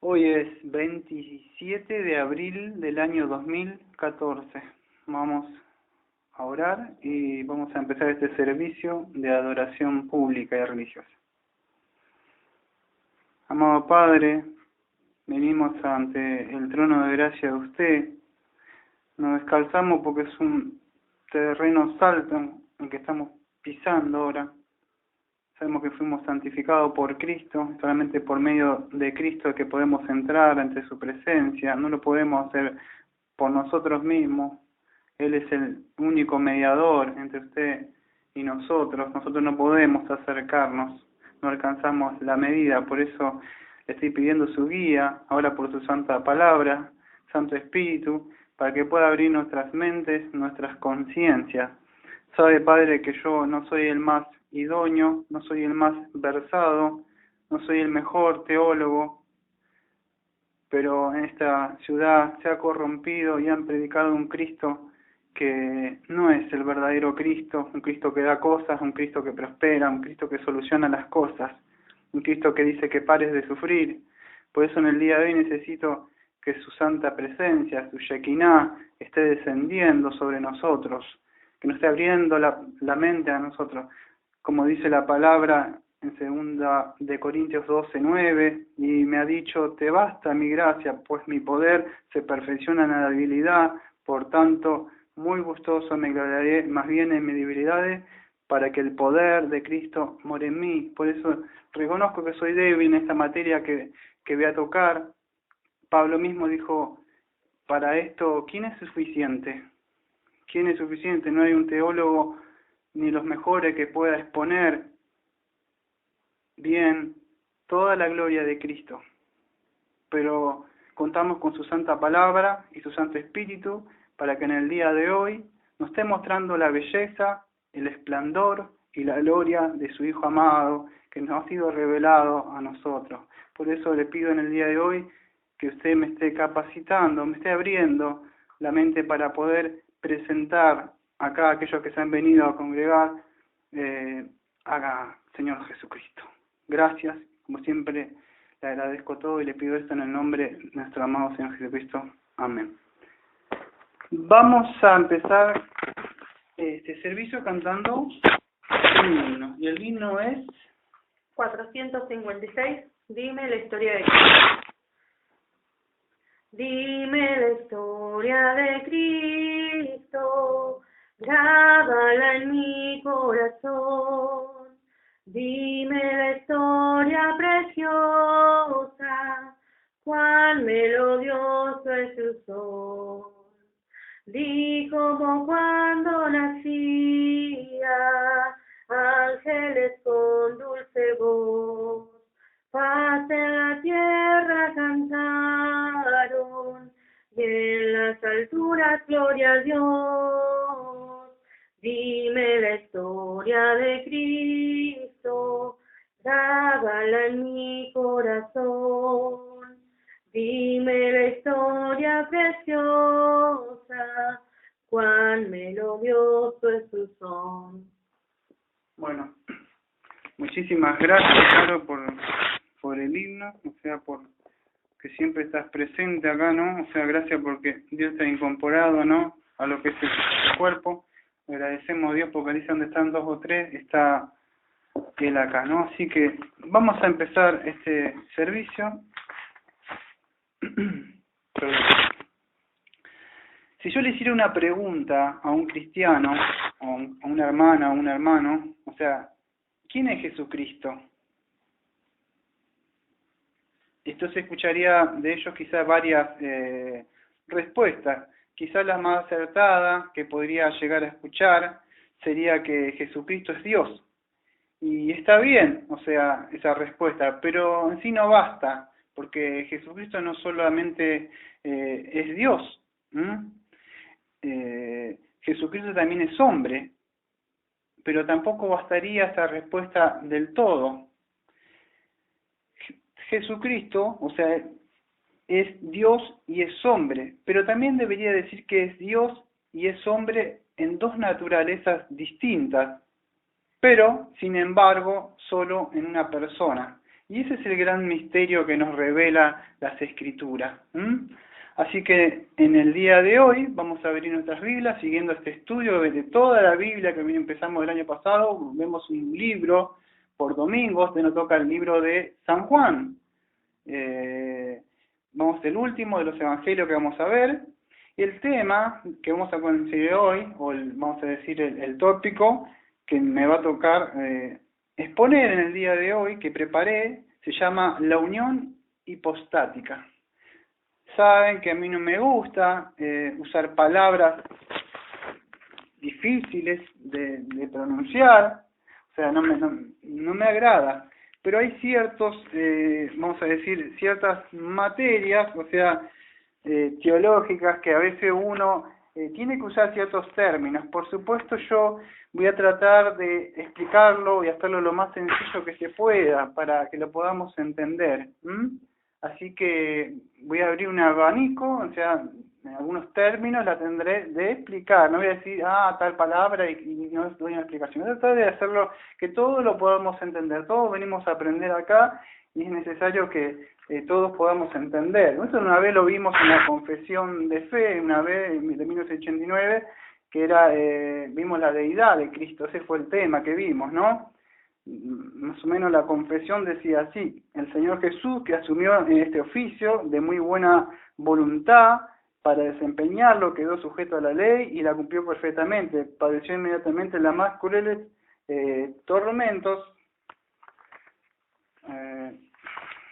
Hoy es 27 de abril del año 2014. Vamos a orar y vamos a empezar este servicio de adoración pública y religiosa. Amado Padre, venimos ante el trono de gracia de usted. Nos descalzamos porque es un terreno salto en el que estamos pisando ahora. Sabemos que fuimos santificados por Cristo, solamente por medio de Cristo es que podemos entrar ante su presencia, no lo podemos hacer por nosotros mismos. Él es el único mediador entre usted y nosotros no podemos acercarnos, no alcanzamos la medida, por eso le estoy pidiendo su guía, ahora por su santa palabra, Santo Espíritu, para que pueda abrir nuestras mentes, nuestras conciencias. Sabe, Padre, que yo no soy el más idóneo, no soy el más versado, no soy el mejor teólogo, pero en esta ciudad se ha corrompido y han predicado un Cristo que no es el verdadero Cristo, un Cristo que da cosas, un Cristo que prospera, un Cristo que soluciona las cosas, un Cristo que dice que pares de sufrir. Por eso en el día de hoy necesito que su santa presencia, su Shekinah, esté descendiendo sobre nosotros, que nos esté abriendo la mente a nosotros, como dice la palabra en 2 de Corintios 12:9, y me ha dicho, te basta mi gracia, pues mi poder se perfecciona en la debilidad, por tanto, muy gustoso me gloriaré más bien en mis debilidades, para que el poder de Cristo more en mí. Por eso reconozco que soy débil en esta materia que voy a tocar. Pablo mismo dijo, para esto, ¿quién es suficiente? ¿Quién es suficiente? No hay un teólogo ni los mejores que pueda exponer bien toda la gloria de Cristo. Pero contamos con su santa palabra y su santo espíritu para que en el día de hoy nos esté mostrando la belleza, el esplendor y la gloria de su Hijo amado que nos ha sido revelado a nosotros. Por eso le pido en el día de hoy que usted me esté capacitando, me esté abriendo la mente para poder presentar acá a aquellos que se han venido a congregar a Señor Jesucristo. Gracias, como siempre le agradezco todo y le pido esto en el nombre de nuestro amado Señor Jesucristo. Amén. Vamos a empezar este servicio cantando un himno. Y el himno es 456, dime la historia de Cristo. Dime la historia de Cristo, grábala en mi corazón. Dime la historia preciosa, cuán melodioso es su son. Di como cuando nacía, ángeles con dulce voz, paz en la tierra cantaron, y en las alturas gloria a Dios. Dime la historia de Cristo, grábala en mi corazón. Dime la historia preciosa, cuán melodioso es su son. Bueno, muchísimas gracias, Caro, por el himno, o sea, por que siempre estás presente acá, ¿no? O sea, gracias porque Dios te ha incorporado, ¿no?, a lo que es el cuerpo. Agradecemos a Dios porque dice donde están 2 o 3, está Él acá, ¿no? Así que vamos a empezar este servicio. Si yo le hiciera una pregunta a un cristiano, o a una hermana, o a un hermano, o sea, ¿quién es Jesucristo? Esto se escucharía de ellos quizás varias respuestas. Quizás la más acertada que podría llegar a escuchar sería que Jesucristo es Dios. Y está bien, o sea, esa respuesta, pero en sí no basta, porque Jesucristo no solamente es Dios, Jesucristo también es hombre, pero tampoco bastaría esa respuesta del todo. Jesucristo, o sea, es Dios y es hombre, pero también debería decir que es Dios y es hombre en 2 naturalezas distintas, pero, sin embargo, solo en una persona. Y ese es el gran misterio que nos revela las Escrituras. Así que en el día de hoy vamos a abrir nuestras Biblias siguiendo este estudio de toda la Biblia que empezamos el año pasado. Vemos un libro por domingos, este nos toca el libro de San Juan. Vamos del último de los evangelios que vamos a ver. Y el tema que vamos a considerar hoy, vamos a decir el tópico que me va a tocar exponer en el día de hoy, que preparé, se llama la unión hipostática. Saben que a mí no me gusta usar palabras difíciles de pronunciar, o sea, no me agrada, pero hay ciertos, vamos a decir, ciertas materias, o sea, teológicas, que a veces uno tiene que usar ciertos términos. Por supuesto, yo voy a tratar de explicarlo y hacerlo lo más sencillo que se pueda para que lo podamos entender. Así que voy a abrir un abanico, o sea, en algunos términos la tendré de explicar. No voy a decir, tal palabra y no doy una explicación. Voy a tratar de hacerlo que todos lo podamos entender. Todos venimos a aprender acá y es necesario que todos podamos entender. Eso una vez lo vimos en la confesión de fe, una vez de 1989, que era, vimos la deidad de Cristo. Ese fue el tema que vimos, ¿no? Más o menos la confesión decía así: el Señor Jesús, que asumió en este oficio de muy buena voluntad para desempeñarlo, quedó sujeto a la ley y la cumplió perfectamente, padeció inmediatamente las más crueles tormentos.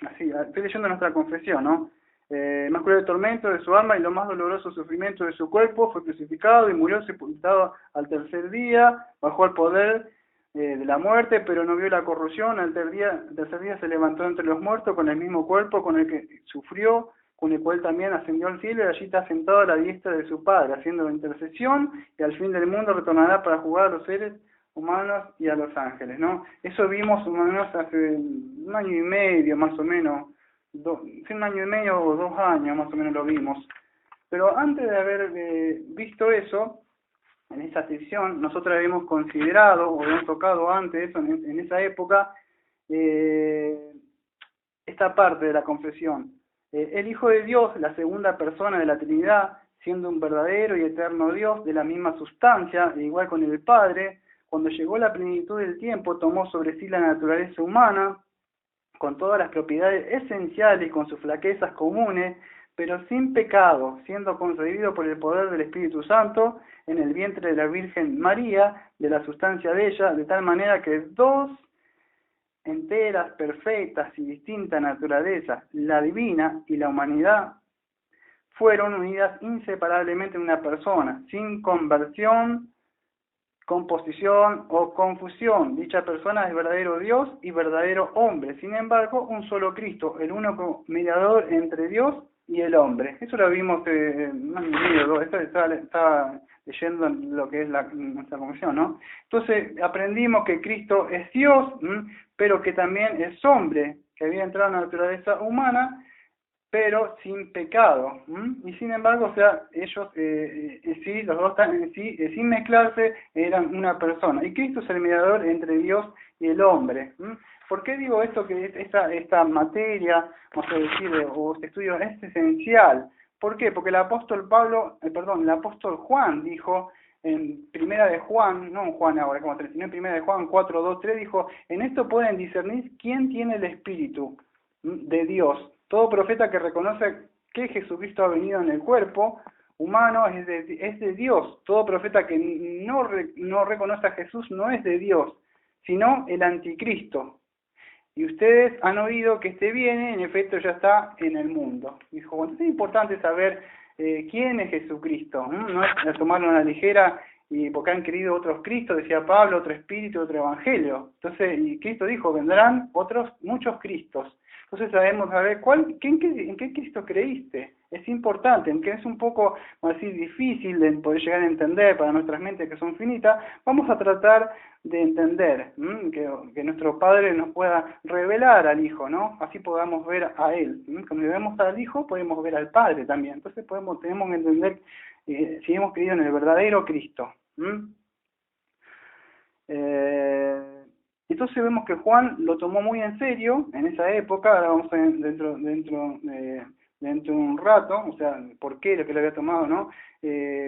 Así, estoy leyendo nuestra confesión, ¿no? Más cruel tormento de su alma y lo más doloroso sufrimiento de su cuerpo, fue crucificado y murió sepultado al tercer día, bajó al poder de la muerte, pero no vio la corrupción. Al tercer día se levantó entre los muertos con el mismo cuerpo con el que sufrió, con el cual también ascendió al cielo, y allí está sentado a la diestra de su Padre, haciendo la intercesión, y al fin del mundo retornará para juzgar a los seres humanos y a los ángeles, ¿no? Eso vimos más o menos hace un año y medio, más o menos, un año y medio o 2 años más o menos lo vimos. Pero antes de haber visto eso, en esa sección, nosotros habíamos considerado, o habíamos tocado antes, en esa época, esta parte de la confesión. El Hijo de Dios, la segunda persona de la Trinidad, siendo un verdadero y eterno Dios de la misma sustancia, igual con el Padre, cuando llegó la plenitud del tiempo, tomó sobre sí la naturaleza humana, con todas las propiedades esenciales y con sus flaquezas comunes, pero sin pecado, siendo concebido por el poder del Espíritu Santo en el vientre de la Virgen María, de la sustancia de ella, de tal manera que dos enteras, perfectas y distintas naturalezas, la divina y la humanidad, fueron unidas inseparablemente en una persona, sin conversión, composición o confusión. Dicha persona es verdadero Dios y verdadero hombre, sin embargo, un solo Cristo, el único mediador entre Dios y el hombre. Eso lo vimos en un video, estaba leyendo lo que es nuestra confesión, ¿no? Entonces aprendimos que Cristo es Dios, pero que también es hombre, que había entrado en la naturaleza humana, pero sin pecado, y sin embargo, o sea, ellos sí, los dos sí, sin mezclarse, eran una persona, y Cristo es el mediador entre Dios y el hombre. ¿Por qué digo esto? Que esta materia, vamos a decir, o este estudio es esencial. ¿Por qué? Porque el apóstol el apóstol Juan dijo en Primera de Juan, no en Juan ahora como sino en Primera de Juan 4, 2, 3, dijo: en esto pueden discernir quién tiene el Espíritu de Dios. Todo profeta que reconoce que Jesucristo ha venido en el cuerpo humano es de Dios. Todo profeta que no reconoce a Jesús no es de Dios, sino el anticristo. Y ustedes han oído que este viene, en efecto ya está en el mundo. Dijo, bueno, es importante saber quién es Jesucristo. No es tomarlo a la ligera y porque han querido otros Cristos, decía Pablo, otro espíritu, otro evangelio. Entonces, y Cristo dijo, vendrán muchos Cristos. Entonces sabemos saber en qué Cristo creíste. Es importante, aunque es un poco así difícil de poder llegar a entender para nuestras mentes que son finitas, vamos a tratar de entender, que nuestro Padre nos pueda revelar al Hijo, ¿no? Así podamos ver a Él. Cuando vemos al Hijo, podemos ver al Padre también. Entonces tenemos que entender si hemos creído en el verdadero Cristo. Entonces vemos que Juan lo tomó muy en serio en esa época. Ahora vamos a ver dentro de un rato, o sea, por qué lo que lo había tomado, ¿no?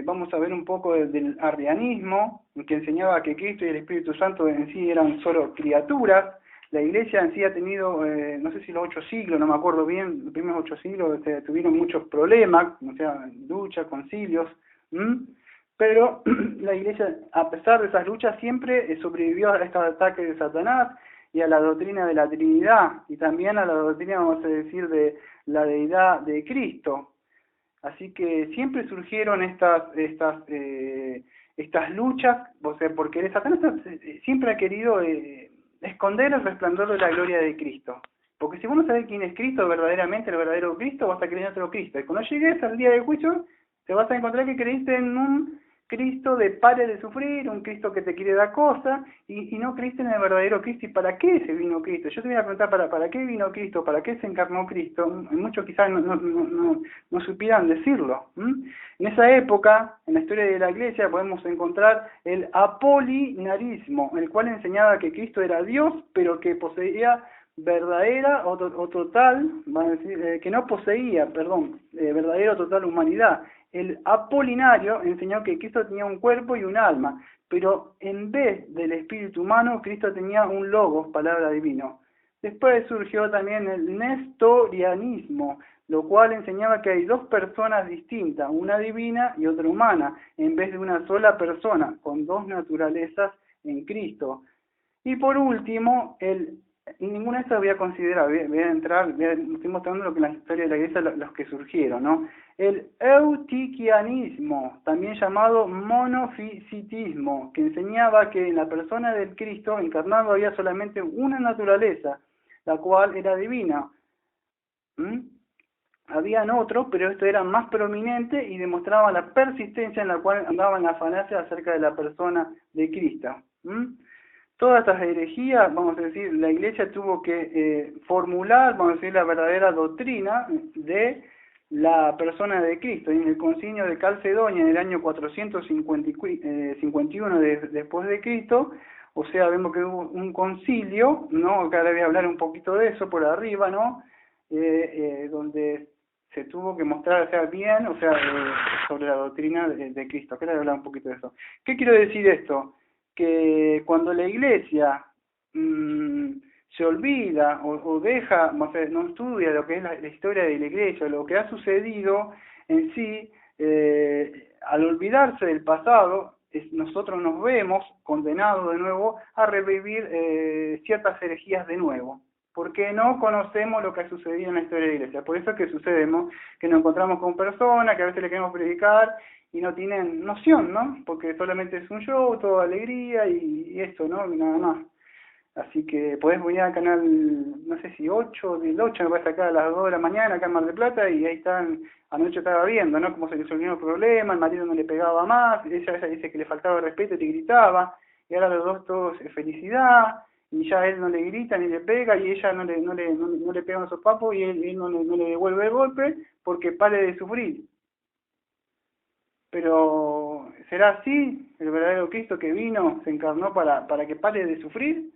Vamos a ver un poco del arrianismo, que enseñaba que Cristo y el Espíritu Santo en sí eran solo criaturas. La Iglesia en sí ha tenido, no sé si los 8 siglos, no me acuerdo bien, los primeros 8 siglos tuvieron muchos problemas, o sea, luchas, concilios, pero la Iglesia, a pesar de esas luchas, siempre sobrevivió a estos ataques de Satanás y a la doctrina de la Trinidad, y también a la doctrina, vamos a decir, de la deidad de Cristo. Así que siempre surgieron estas luchas, o sea, porque Satanás siempre ha querido esconder el resplandor de la gloria de Cristo. Porque si vos no sabés quién es Cristo verdaderamente, el verdadero Cristo, vas a creer en otro Cristo. Y cuando llegues al día del juicio, te vas a encontrar que creíste en un Cristo de pare de sufrir, un Cristo que te quiere dar cosas, y no creíste en el verdadero Cristo. ¿Y para qué se vino Cristo? Yo te voy a preguntar, ¿para qué vino Cristo? ¿Para qué se encarnó Cristo? Muchos quizás no supieran decirlo. En esa época, en la historia de la Iglesia, podemos encontrar el apolinarismo, el cual enseñaba que Cristo era Dios, pero que poseía verdadera o total, van a decir, que no poseía, verdadera o total humanidad. El apolinario enseñó que Cristo tenía un cuerpo y un alma, pero en vez del espíritu humano, Cristo tenía un logos, palabra divino. Después surgió también el nestorianismo, lo cual enseñaba que hay dos personas distintas, una divina y otra humana, en vez de una sola persona, con dos naturalezas en Cristo. Y por último, ninguna de estas voy a considerar, estoy mostrando lo que en la historia de la Iglesia, los que surgieron, ¿no? El eutiquianismo, también llamado monofisitismo, que enseñaba que en la persona del Cristo encarnado había solamente una naturaleza, la cual era divina. Habían otros, pero esto era más prominente y demostraba la persistencia en la cual andaban las falacias acerca de la persona de Cristo. Todas estas herejías, vamos a decir, la Iglesia tuvo que formular, vamos a decir, la verdadera doctrina de la persona de Cristo. Y en el concilio de Calcedonia, en el año 451 después de Cristo, o sea, vemos que hubo un concilio, ¿no? Acá le voy a hablar un poquito de eso por arriba, ¿no? Donde se tuvo que mostrar, o sea, bien, o sea, sobre la doctrina de Cristo. Acá le voy a hablar un poquito de eso. ¿Qué quiero decir esto? Que cuando la Iglesia se olvida o deja, o sea, no estudia lo que es la historia de la Iglesia, lo que ha sucedido en sí, al olvidarse del pasado, nosotros nos vemos condenados de nuevo a revivir ciertas herejías de nuevo, porque no conocemos lo que ha sucedido en la historia de la Iglesia. Por eso es que sucedemos, que nos encontramos con personas que a veces le queremos predicar y no tienen noción, ¿no? Porque solamente es un show, toda alegría y esto, ¿no? Y nada más. Así que podés venir al canal, no sé si 8, del 8 me parece acá a las 2 de la mañana, acá en Mar del Plata, y ahí están, anoche estaba viendo, ¿no? Cómo se resolvió el problema, el marido no le pegaba más, ella dice que le faltaba el respeto y te gritaba, y ahora los dos todos felicidad, y ya él no le grita ni le pega, y ella no le pega a su papo, y él no le devuelve el golpe, porque pare de sufrir. Pero, ¿será así? ¿El verdadero Cristo que vino, se encarnó para que pare de sufrir?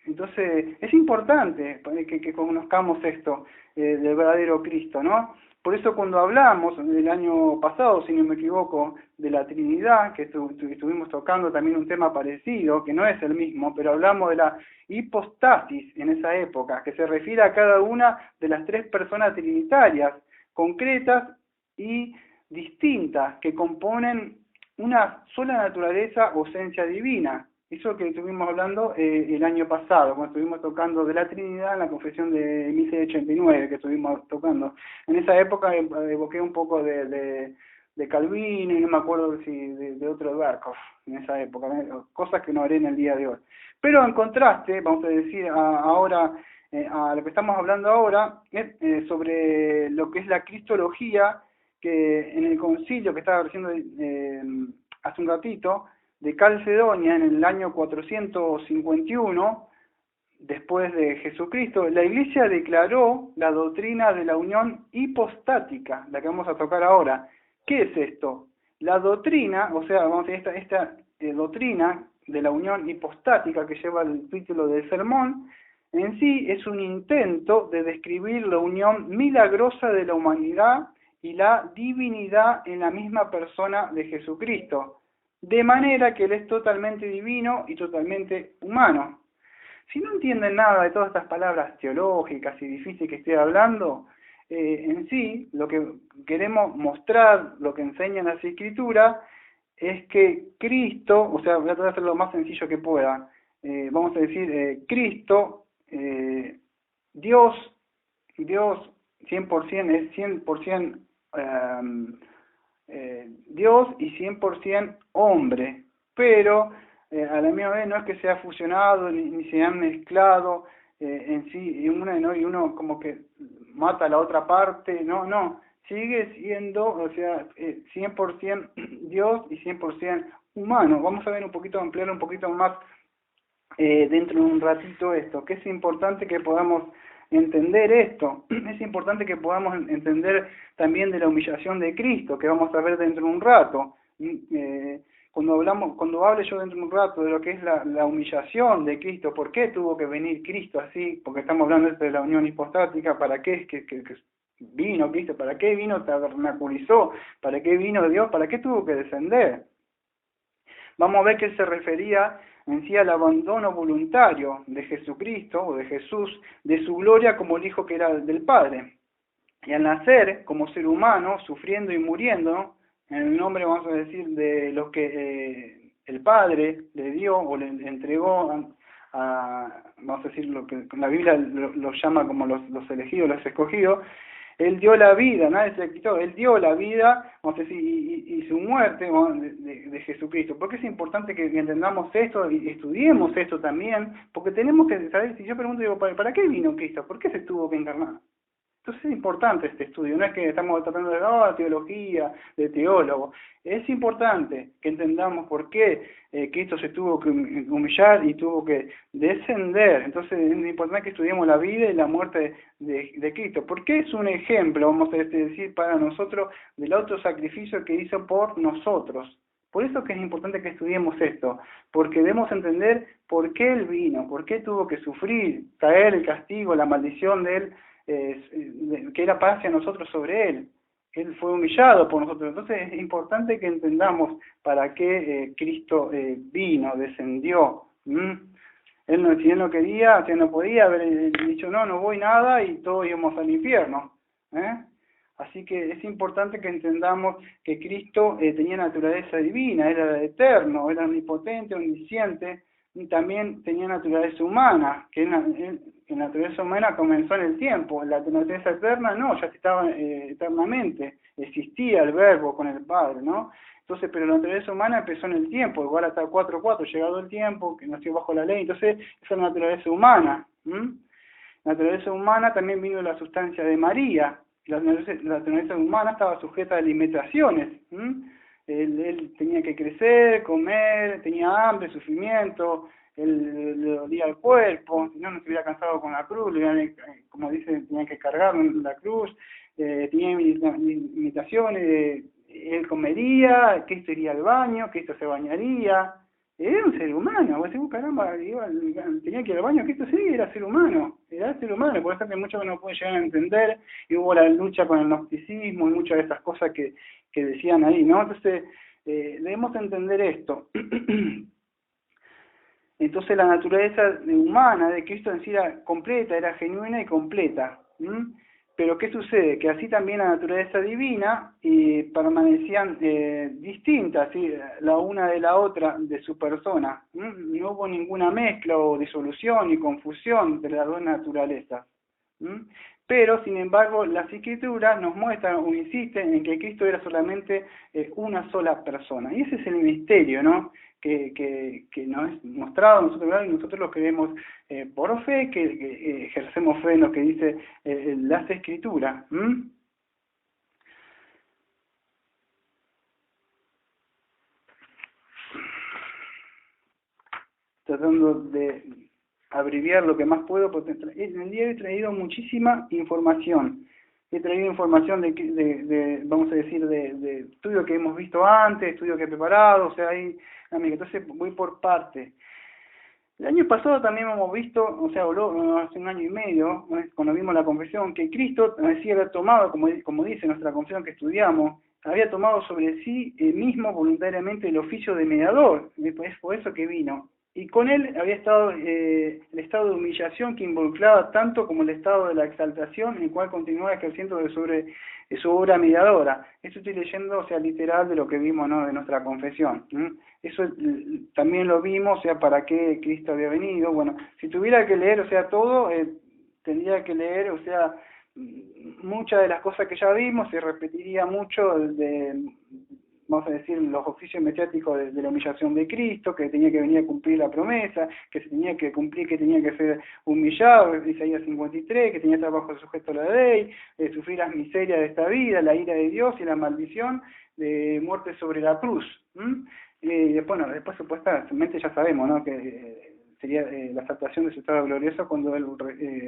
Entonces, es importante que conozcamos esto del verdadero Cristo, ¿no? Por eso cuando hablamos el año pasado, si no me equivoco, de la Trinidad, que estuvimos tocando también un tema parecido, que no es el mismo, pero hablamos de la hipostasis en esa época, que se refiere a cada una de las tres personas trinitarias, concretas y distintas, que componen una sola naturaleza o esencia divina. Eso que estuvimos hablando el año pasado, cuando estuvimos tocando de la Trinidad en la confesión de 1689, que estuvimos tocando. En esa época evoqué un poco de Calvino y no me acuerdo si de otros barcos en esa época, cosas que no haré en el día de hoy. Pero en contraste, vamos a decir ahora, a lo que estamos hablando ahora, sobre lo que es la cristología, que en el concilio que estaba haciendo hace un ratito, de Calcedonia en el año 451, después de Jesucristo, la Iglesia declaró la doctrina de la unión hipostática, la que vamos a tocar ahora. ¿Qué es esto? La doctrina, o sea, vamos a decir, esta doctrina de la unión hipostática que lleva el título del sermón, en sí es un intento de describir la unión milagrosa de la humanidad y la divinidad en la misma persona de Jesucristo, de manera que Él es totalmente divino y totalmente humano. Si no entienden nada de todas estas palabras teológicas y difíciles que estoy hablando, en sí lo que queremos mostrar, lo que enseñan las Escrituras, es que Cristo, o sea, voy a tratar de hacerlo lo más sencillo que pueda, vamos a decir, Cristo, Dios 100% es 100% Dios y 100% hombre, pero a la misma vez no es que se ha fusionado ni se han mezclado en sí, y uno como que mata a la otra parte, no, sigue siendo, o sea, 100% Dios y 100% humano. Vamos a ver un poquito, ampliar un poquito más dentro de un ratito esto, que es importante que podamos entender esto. Es importante que podamos entender también de la humillación de Cristo, que vamos a ver dentro de un rato. Cuando hable yo dentro de un rato de lo que es la humillación de Cristo, ¿por qué tuvo que venir Cristo así? Porque estamos hablando de la unión hipostática, ¿para qué es que vino Cristo? ¿Para qué vino, tabernaculizó? ¿Para qué vino Dios? ¿Para qué tuvo que descender? Vamos a ver que él se refería en sí al abandono voluntario de Jesucristo o de Jesús, de su gloria como el Hijo que era del Padre. Y al nacer como ser humano, sufriendo y muriendo, en el nombre, vamos a decir, de lo que el Padre le dio o le entregó vamos a decir, lo que la Biblia lo llama como los elegidos, los escogidos. Él dio la vida, nadie se le quitó, Él dio la vida, vamos a decir, y su muerte de Jesucristo. ¿Por qué es importante que entendamos esto y estudiemos esto también? Porque tenemos que saber, si yo pregunto, digo, ¿para qué vino Cristo? ¿Por qué se tuvo que encarnar? Entonces es importante este estudio, no es que estamos tratando de teología, de teólogo. Es importante que entendamos por qué Cristo se tuvo que humillar y tuvo que descender. Entonces es importante que estudiemos la vida y la muerte de Cristo, porque es un ejemplo, vamos a decir, para nosotros del autosacrificio que hizo por nosotros. Por eso que es importante que estudiemos esto, porque debemos entender por qué Él vino, por qué tuvo que sufrir, caer el castigo, la maldición de Él, que era paz hacia nosotros sobre Él. Él fue humillado por nosotros. Entonces es importante que entendamos para qué Cristo vino, descendió. Él no, si Él no quería, si Él no podía haber dicho no voy nada y todos íbamos al infierno. Así que es importante que entendamos que Cristo tenía naturaleza divina, era eterno, era omnipotente, omnisciente, y también tenía naturaleza humana, que en la naturaleza humana comenzó en el tiempo, la naturaleza eterna no, ya estaba eternamente, existía el verbo con el Padre, ¿no? Entonces, pero la naturaleza humana empezó en el tiempo, igual hasta 4:4, llegado el tiempo, que nació bajo la ley, entonces esa es la naturaleza humana. La naturaleza humana también vino de la sustancia de María, la naturaleza humana estaba sujeta a limitaciones. Él tenía que crecer, comer, tenía hambre, sufrimiento, él le dolía el cuerpo, si no, no se hubiera cansado con la cruz, como dice, tenía que cargar la cruz, tenía limitaciones, él comería, que esto iría al baño, que esto se bañaría. Era un ser humano, vos decís, caramba, tenía que ir al baño, que esto sí era ser humano, por eso que muchos no pueden llegar a entender, y hubo la lucha con el gnosticismo y muchas de estas cosas que decían ahí, ¿no? Entonces, debemos entender esto. Entonces la naturaleza humana de Cristo en sí era completa, era genuina y completa. Pero ¿qué sucede? Que así también la naturaleza divina permanecían distintas, ¿sí? La una de la otra de su persona. No hubo ninguna mezcla o disolución ni confusión de las dos naturalezas. Pero, sin embargo, las Escrituras nos muestran o insisten en que Cristo era solamente una sola persona. Y ese es el misterio, ¿no? Que nos es mostrado a nosotros, ¿verdad? Y nosotros lo creemos por fe, que ejercemos fe en lo que dice las Escrituras. Tratando de abreviar lo que más puedo, porque en el día de hoy he traído muchísima información. He traído información de vamos a decir, de estudios que hemos visto antes, estudios que he preparado, o sea, hay amigo. Entonces voy por parte. El año pasado también hemos visto, o sea, hace un año y medio, cuando vimos la confesión, que Cristo así había tomado, como dice nuestra confesión que estudiamos, había tomado sobre sí mismo voluntariamente el oficio de mediador, es por eso que vino. Y con él había estado el estado de humillación que involucraba tanto como el estado de la exaltación, en el cual continuaba ejerciendo sobre su obra mediadora. Eso estoy leyendo, o sea, literal de lo que vimos, ¿no?, de nuestra confesión. Eso también lo vimos, o sea, para qué Cristo había venido. Bueno, si tuviera que leer, o sea, todo, tendría que leer, o sea, muchas de las cosas que ya vimos, se repetiría mucho vamos a decir, los oficios mediáticos de la humillación de Cristo, que tenía que venir a cumplir la promesa, que se tenía que cumplir, que tenía que ser humillado, Isaías 53, que tenía que estar bajo sujeto a la ley, sufrir las miserias de esta vida, la ira de Dios y la maldición de muerte sobre la cruz. Bueno, después supuestamente ya sabemos, ¿no?, que sería la exaltación de su estado glorioso cuando él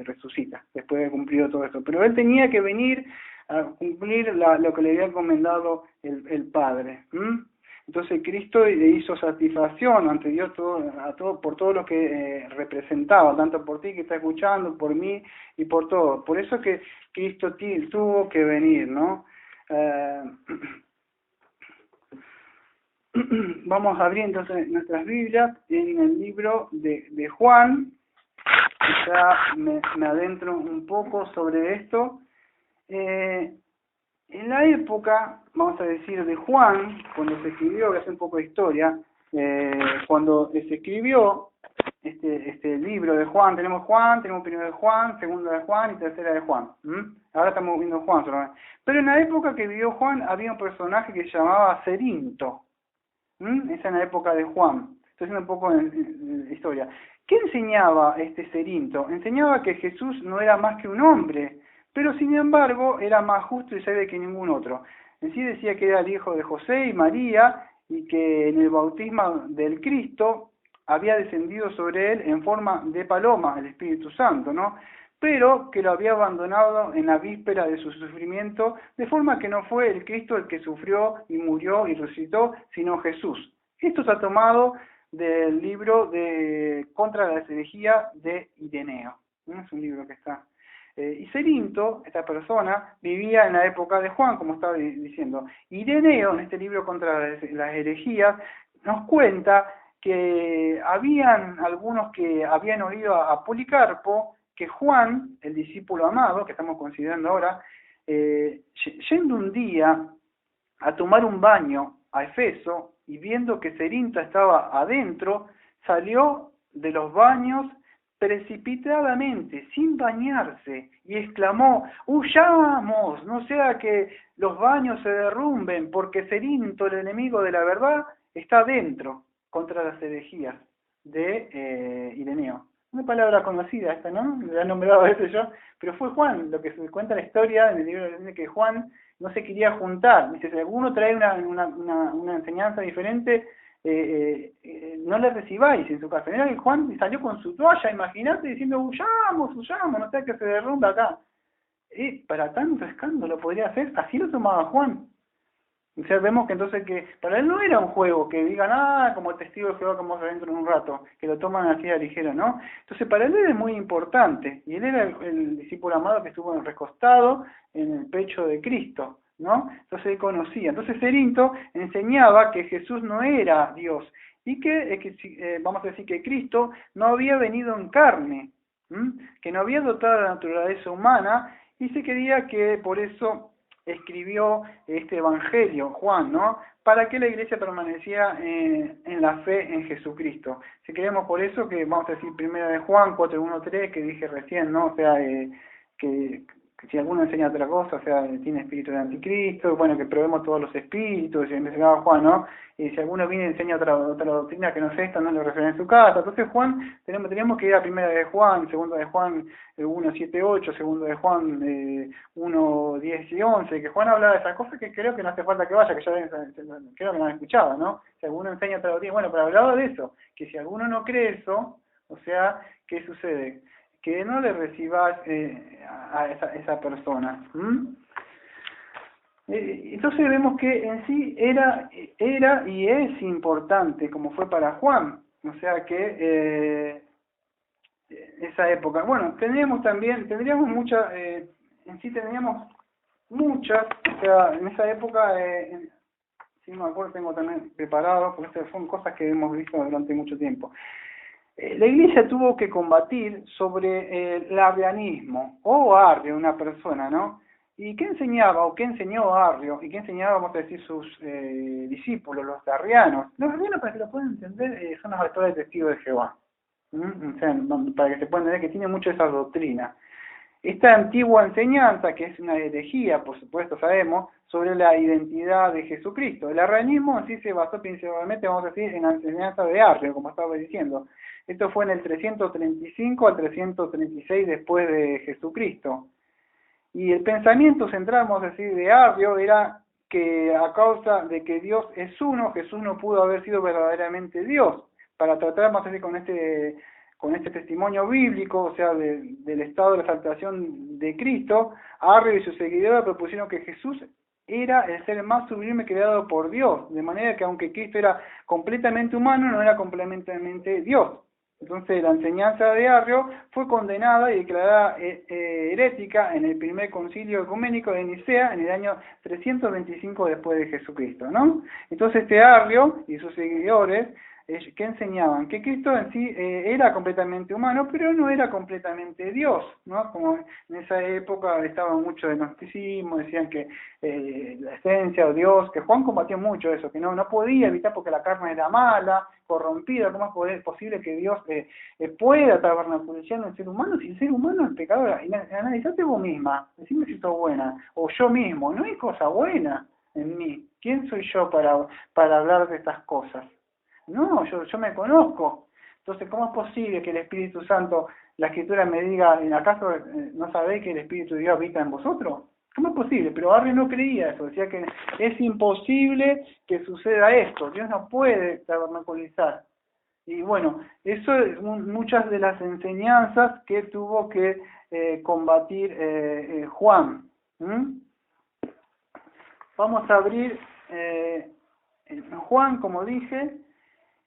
resucita, después de cumplido todo esto. Pero él tenía que venir a cumplir lo que le había encomendado el Padre. Entonces Cristo le hizo satisfacción ante Dios por todo lo que representaba, tanto por ti que está escuchando, por mí y por todo. Por eso que Cristo tuvo que venir, ¿no? Vamos a abrir entonces nuestras Biblias en el libro de Juan. Ya me adentro un poco sobre esto. En la época, vamos a decir, de Juan, cuando se escribió, voy a hacer un poco de historia, cuando se escribió este libro de Juan, tenemos primero de Juan, segundo de Juan y tercera de Juan. Ahora estamos viendo Juan solamente. Pero en la época que vivió Juan había un personaje que se llamaba Cerinto. Esa en la época de Juan. Estoy haciendo un poco de historia. ¿Qué enseñaba este Cerinto? Enseñaba que Jesús no era más que un hombre, pero sin embargo era más justo y sabio que ningún otro. En sí decía que era el hijo de José y María y que en el bautismo del Cristo había descendido sobre él en forma de paloma el Espíritu Santo, ¿no? Pero que lo había abandonado en la víspera de su sufrimiento, de forma que no fue el Cristo el que sufrió y murió y resucitó, sino Jesús. Esto se ha tomado del libro de Contra la herejía de Ireneo. Es un libro que está. Y Cerinto, esta persona, vivía en la época de Juan, como estaba diciendo. Ireneo, en este libro Contra las herejías, nos cuenta que habían algunos que habían oído a Policarpo que Juan, el discípulo amado, que estamos considerando ahora, yendo un día a tomar un baño a Efeso y viendo que Cerinto estaba adentro, salió de los baños precipitadamente, sin bañarse, y exclamó: ¡huyamos! No sea que los baños se derrumben, porque Cerinto, el enemigo de la verdad, está dentro, contra las herejías de Ireneo. Una palabra conocida esta, ¿no? Le han nombrado a veces yo, pero fue Juan, lo que se cuenta la historia en el libro de que Juan no se quería juntar. Dice, si alguno trae una enseñanza diferente, no le recibáis en su casa. Mira que Juan salió con su toalla, imagínate, diciendo, huyamos, no sea que se derrumbe acá. Para tanto escándalo podría ser, así lo tomaba Juan. O sea, vemos que entonces que para él no era un juego, que digan, como testigo de Jehová, como dentro de un rato, que lo toman así a ligero, ¿no? Entonces para él era muy importante, y él era el discípulo amado que estuvo recostado en el pecho de Cristo, ¿no? Entonces él conocía. Entonces Cerinto enseñaba que Jesús no era Dios, y que vamos a decir que Cristo no había venido en carne, que no había dotado la naturaleza humana, y se creía que por eso escribió este evangelio, Juan, ¿no? Para que la iglesia permaneciera en la fe en Jesucristo. Si queremos por eso que vamos a decir primera de Juan 4:1-3, que dije recién, ¿no? O sea, que si alguno enseña otra cosa, o sea, tiene espíritu de anticristo, bueno, que probemos todos los espíritus, y mencionaba Juan, ¿no? Y si alguno viene y enseña otra doctrina que no es esta, no lo refiere en su casa. Entonces Juan, tenemos que ir a primera de Juan, segunda de Juan 1:7-8, segunda de Juan 1:10 y 11, que Juan habla de esas cosas que creo que no hace falta que vaya, que ya creo que no han escuchado, ¿no? Si alguno enseña otra doctrina, bueno, pero hablaba de eso, que si alguno no cree eso, o sea, ¿qué sucede? Que no le recibas a esa persona. Entonces vemos que en sí era y es importante, como fue para Juan. O sea que esa época. Bueno, tendríamos muchas, en sí tendríamos muchas, o sea, en esa época, si no me acuerdo, tengo también preparado, porque estas son cosas que hemos visto durante mucho tiempo. La Iglesia tuvo que combatir sobre el arrianismo, o Arrio, una persona, ¿no? ¿Y qué enseñaba, o qué enseñó Arrio, y qué enseñaba, vamos a decir, sus discípulos, los arrianos? Los arrianos, para que lo puedan entender, son los actuales testigos de Jehová. O sea, para que se puedan entender que tiene mucho esa doctrina. Esta antigua enseñanza, que es una herejía, por supuesto sabemos, sobre la identidad de Jesucristo. El arrianismo en sí se basó principalmente, vamos a decir, en la enseñanza de Arrio, como estaba diciendo. Esto fue en el 335 al 336 después de Jesucristo. Y el pensamiento central, vamos a decir, de Arrio era que a causa de que Dios es uno, Jesús no pudo haber sido verdaderamente Dios. Para tratar, vamos a decir, con este testimonio bíblico, o sea, del estado de la exaltación de Cristo, Arrio y sus seguidores propusieron que Jesús era el ser más sublime creado por Dios, de manera que aunque Cristo era completamente humano, no era completamente Dios. Entonces la enseñanza de Arrio fue condenada y declarada herética en el primer concilio ecuménico de Nicea en el año 325 después de Jesucristo, ¿no? Entonces este Arrio y sus seguidores que enseñaban que Cristo en sí era completamente humano, pero no era completamente Dios, ¿no? Como en esa época estaba mucho de gnosticismo, decían que la esencia o Dios, que Juan combatió mucho eso, que no podía evitar porque la carne era mala, corrompida, ¿cómo es posible que Dios pueda tabernaculizar en el ser humano si el ser humano es pecador? Analizate vos misma, decime si sos buena, o yo mismo, no hay cosa buena en mí. ¿Quién soy yo para hablar de estas cosas? No, yo me conozco. Entonces, ¿cómo es posible que el Espíritu Santo, la Escritura me diga, ¿acaso no sabéis que el Espíritu de Dios habita en vosotros? ¿Cómo es posible? Pero Arrio no creía eso, decía que es imposible que suceda esto, Dios no puede tabernaculizar. Y bueno, eso es muchas de las enseñanzas que tuvo que combatir Juan. Vamos a abrir Juan, como dije,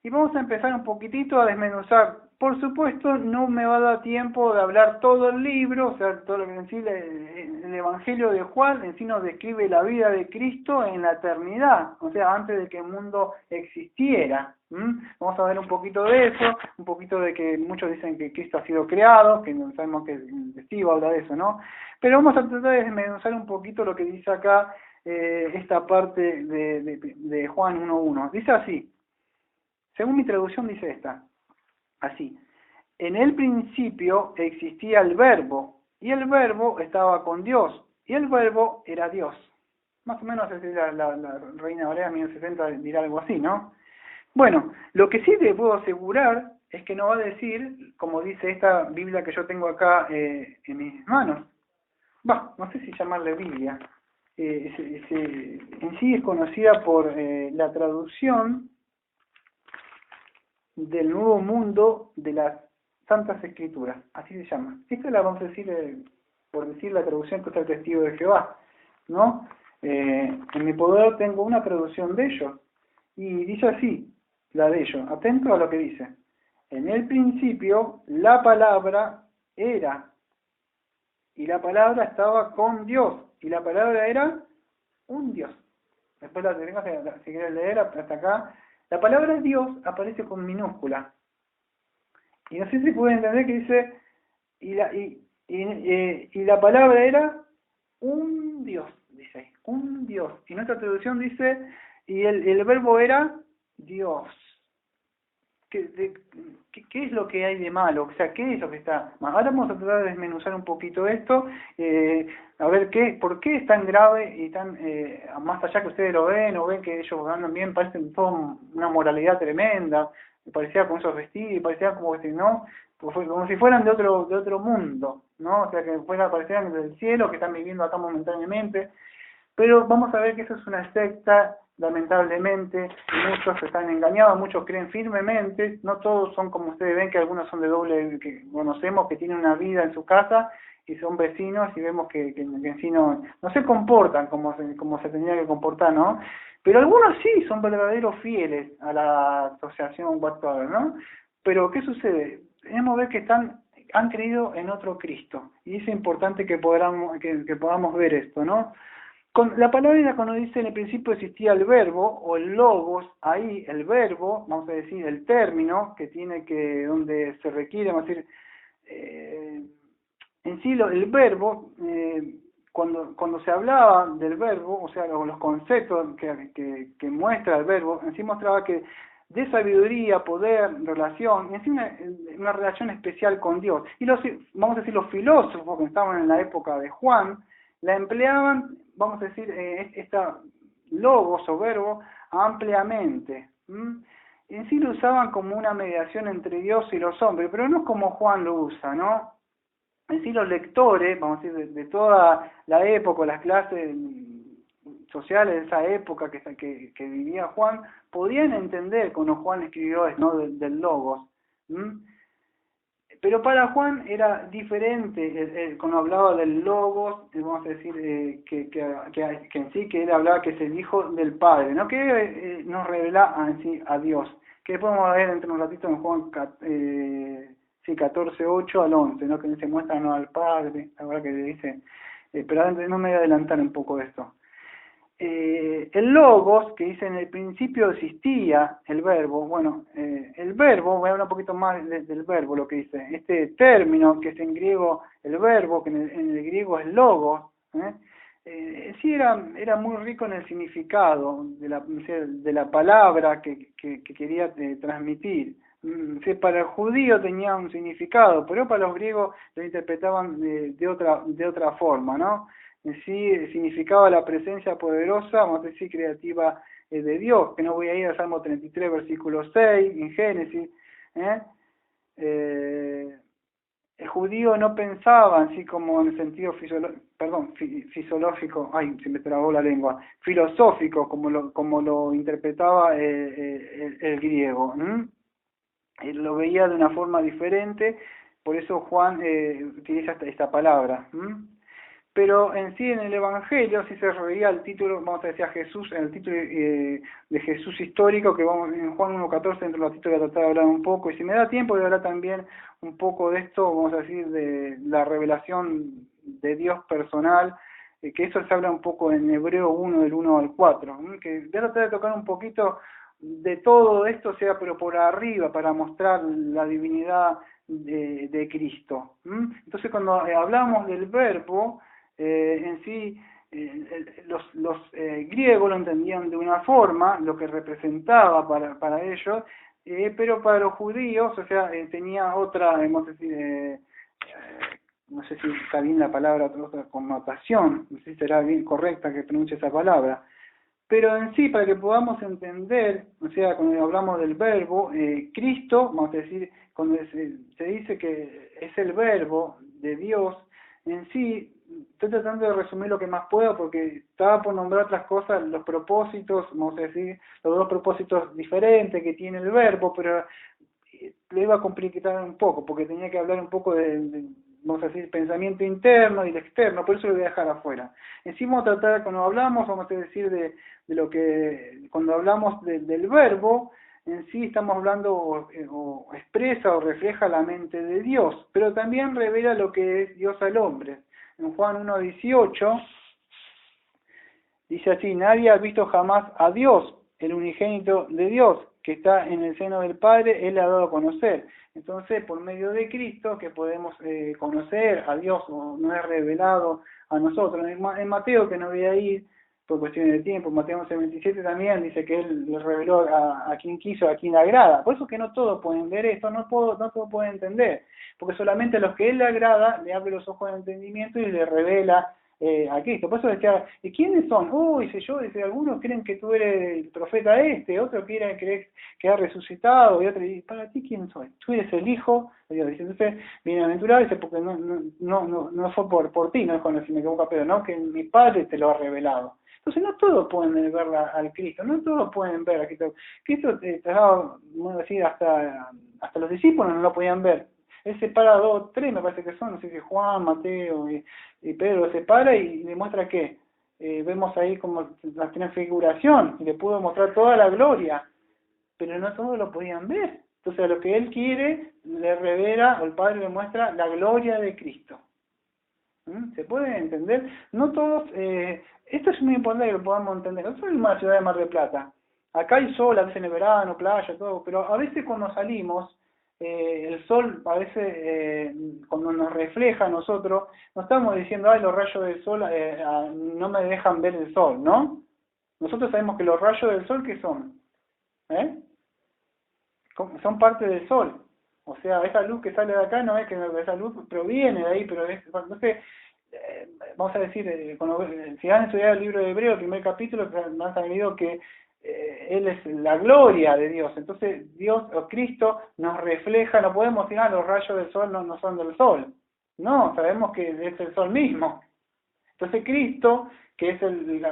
y vamos a empezar un poquitito a desmenuzar. Por supuesto, no me va a dar tiempo de hablar todo el libro, o sea, todo lo que en sí el Evangelio de Juan en sí nos describe la vida de Cristo en la eternidad, o sea, antes de que el mundo existiera. Vamos a ver un poquito de eso, un poquito de que muchos dicen que Cristo ha sido creado, que no sabemos que el testigo habla de eso, ¿no? Pero vamos a tratar de desmenuzar un poquito lo que dice acá esta parte de Juan 1:1. Dice así. Según mi traducción dice esta, así: en el principio existía el Verbo, y el Verbo estaba con Dios, y el Verbo era Dios. Más o menos así la Reina Valera 1960 dirá algo así, ¿no? Bueno, lo que sí te puedo asegurar es que no va a decir, como dice esta Biblia que yo tengo acá en mis manos. No sé si llamarle Biblia. En sí es conocida por la traducción del Nuevo Mundo de las Santas Escrituras, así se llama. Esta la vamos a decir, por decir la traducción que está el Testigo de Jehová, ¿no? En mi poder tengo una traducción de ellos, y dice así, la de ellos, atento a lo que dice: en el principio la palabra era, y la palabra estaba con Dios, y la palabra era un Dios. Después la tenemos, si quieres leer hasta acá. La palabra Dios aparece con minúscula. Y no sé si pueden entender que dice, y la palabra era un Dios, dice ahí, un Dios. Y nuestra traducción dice, y el verbo era Dios. ¿Qué es lo que hay de malo? O sea, ¿qué es lo que está mal? Ahora vamos a tratar de desmenuzar un poquito esto, a ver por qué es tan grave y tan, más allá que ustedes lo ven, o ven que ellos andan bien, parecen todo una moralidad tremenda, parecía con esos vestidos, parecía como que no, como si fueran de otro mundo, ¿no? O sea, que parecieran del cielo, que están viviendo acá momentáneamente. Pero vamos a ver que eso es una secta, lamentablemente, muchos están engañados, muchos creen firmemente, no todos son como ustedes ven, que algunos son de doble, que conocemos, que tienen una vida en su casa y son vecinos y vemos que en sí no se comportan como se tenía que comportar, ¿no? Pero algunos sí son verdaderos fieles a la asociación Watchtower, ¿no? Pero ¿qué sucede? Tenemos que ver que han creído en otro Cristo, y es importante que podamos ver esto, ¿no? La palabra cuando dice en el principio existía el verbo o el logos, ahí el verbo, vamos a decir el término donde se requiere, vamos a decir, en sí el verbo, cuando se hablaba del verbo, o sea, los conceptos que muestra el verbo, en sí mostraba que de sabiduría, poder, relación, y en sí una relación especial con Dios. Y vamos a decir, los filósofos que estaban en la época de Juan, la empleaban, vamos a decir, esta logos o verbo ampliamente. En sí lo usaban como una mediación entre Dios y los hombres, pero no como Juan lo usa, ¿no? En sí los lectores, vamos a decir, de toda la época, las clases sociales de esa época que vivía Juan, podían entender cuando Juan escribió esto, ¿no? del logos. Pero para Juan era diferente cuando hablaba del logos, vamos a decir que en sí que él hablaba que es el hijo del Padre, ¿no? Que nos revela en sí a Dios, que podemos ver entre un ratito en Juan 14:8 al 11, ¿no? Que se muestra no al Padre, ahora que le dice, pero no me voy a adelantar un poco de esto. El logos, que dice en el principio existía el verbo, bueno, el verbo, voy a hablar un poquito más del verbo, lo que dice, este término que es en griego el verbo, que en el griego es logos, sí era muy rico en el significado de la palabra que quería transmitir. Para el judío tenía un significado, pero para los griegos lo interpretaban de otra forma, ¿no? En sí significaba la presencia poderosa, vamos a decir, creativa de Dios, que no voy a ir al Salmo 33, versículo 6, en Génesis. El judío no pensaba así como en el sentido fisiológico, ay, se me trabó la lengua, filosófico, como lo interpretaba el griego. Lo veía de una forma diferente, por eso Juan utiliza esta palabra. Pero en sí en el Evangelio sí se refería al título, vamos a decir a Jesús, en el título de Jesús histórico, que vamos en Juan 1:14, dentro del ratito voy a tratar de hablar un poco, y si me da tiempo voy a hablar también un poco de esto, vamos a decir, de la revelación de Dios personal, que eso se habla un poco en Hebreo 1, del 1 al 4, que voy a tratar de tocar un poquito de todo esto, pero por arriba, para mostrar la divinidad de Cristo. Entonces cuando hablamos del verbo, en sí los griegos lo entendían de una forma, lo que representaba para ellos, pero para los judíos, o sea, tenía otra, vamos a decir, no sé si está bien la palabra, otra connotación, no sé si será bien correcta que pronuncie esa palabra, pero en sí, para que podamos entender, o sea, cuando hablamos del verbo, Cristo, vamos a decir, cuando se dice que es el verbo de Dios, en sí, estoy tratando de resumir lo que más puedo porque estaba por nombrar otras cosas, los propósitos, vamos a decir, los dos propósitos diferentes que tiene el verbo, pero lo iba a complicar un poco porque tenía que hablar un poco vamos a decir, pensamiento interno y el externo, por eso lo voy a dejar afuera. Encima vamos a tratar, cuando hablamos, vamos a decir de lo que, cuando hablamos del verbo, en sí estamos hablando o expresa o refleja la mente de Dios, pero también revela lo que es Dios al hombre. En Juan 1:18 dice así: nadie ha visto jamás a Dios, el unigénito de Dios, que está en el seno del Padre, Él le ha dado a conocer. Entonces, por medio de Cristo, que podemos conocer a Dios, o no es revelado a nosotros. En Mateo, que no voy a ir por cuestiones de tiempo, Mateo 11:27 también dice que Él le reveló a quien quiso, a quien le agrada. Por eso que no todos pueden ver esto, no todos pueden entender, porque solamente a los que Él le agrada, le abre los ojos del entendimiento y le revela a Cristo. Por eso decía, ¿y quiénes son? Dice yo, dice, algunos creen que tú eres el profeta otros quieren creer que ha resucitado, y otros dicen, ¿para ti quién soy? Tú eres el Hijo de Dios. Dice, entonces, bienaventurado, dice, porque no fue por ti, no es cuando si me equivoco, pero no, que mi Padre te lo ha revelado. Entonces no todos pueden ver al Cristo, no todos pueden ver a Cristo. Cristo, vamos a decir, hasta los discípulos no lo podían ver. Él separa dos, tres me parece que son, no sé si Juan, Mateo y Pedro, separa y demuestra que vemos ahí como la transfiguración, y le pudo mostrar toda la gloria, pero no todos lo podían ver. Entonces a lo que él quiere, le revela, o el Padre le muestra la gloria de Cristo. ¿Se puede entender? No todos, esto es muy importante que lo podamos entender. Nosotros vivimos en la ciudad de Mar del Plata. Acá hay sol, a veces en el verano, playa, todo, pero a veces cuando salimos, el sol, a veces cuando nos refleja a nosotros, no estamos diciendo, ay, los rayos del sol no me dejan ver el sol, ¿no? Nosotros sabemos que los rayos del sol, ¿qué son? Son parte del sol. O sea, esa luz que sale de acá no es que esa luz proviene de ahí, pero entonces, vamos a decir, si han estudiado el libro de Hebreo, el primer capítulo, han sabido que Él es la gloria de Dios. Entonces, Dios o Cristo nos refleja, no podemos decir, los rayos del sol no son del sol. No, sabemos que es el sol mismo. Entonces, Cristo, que es el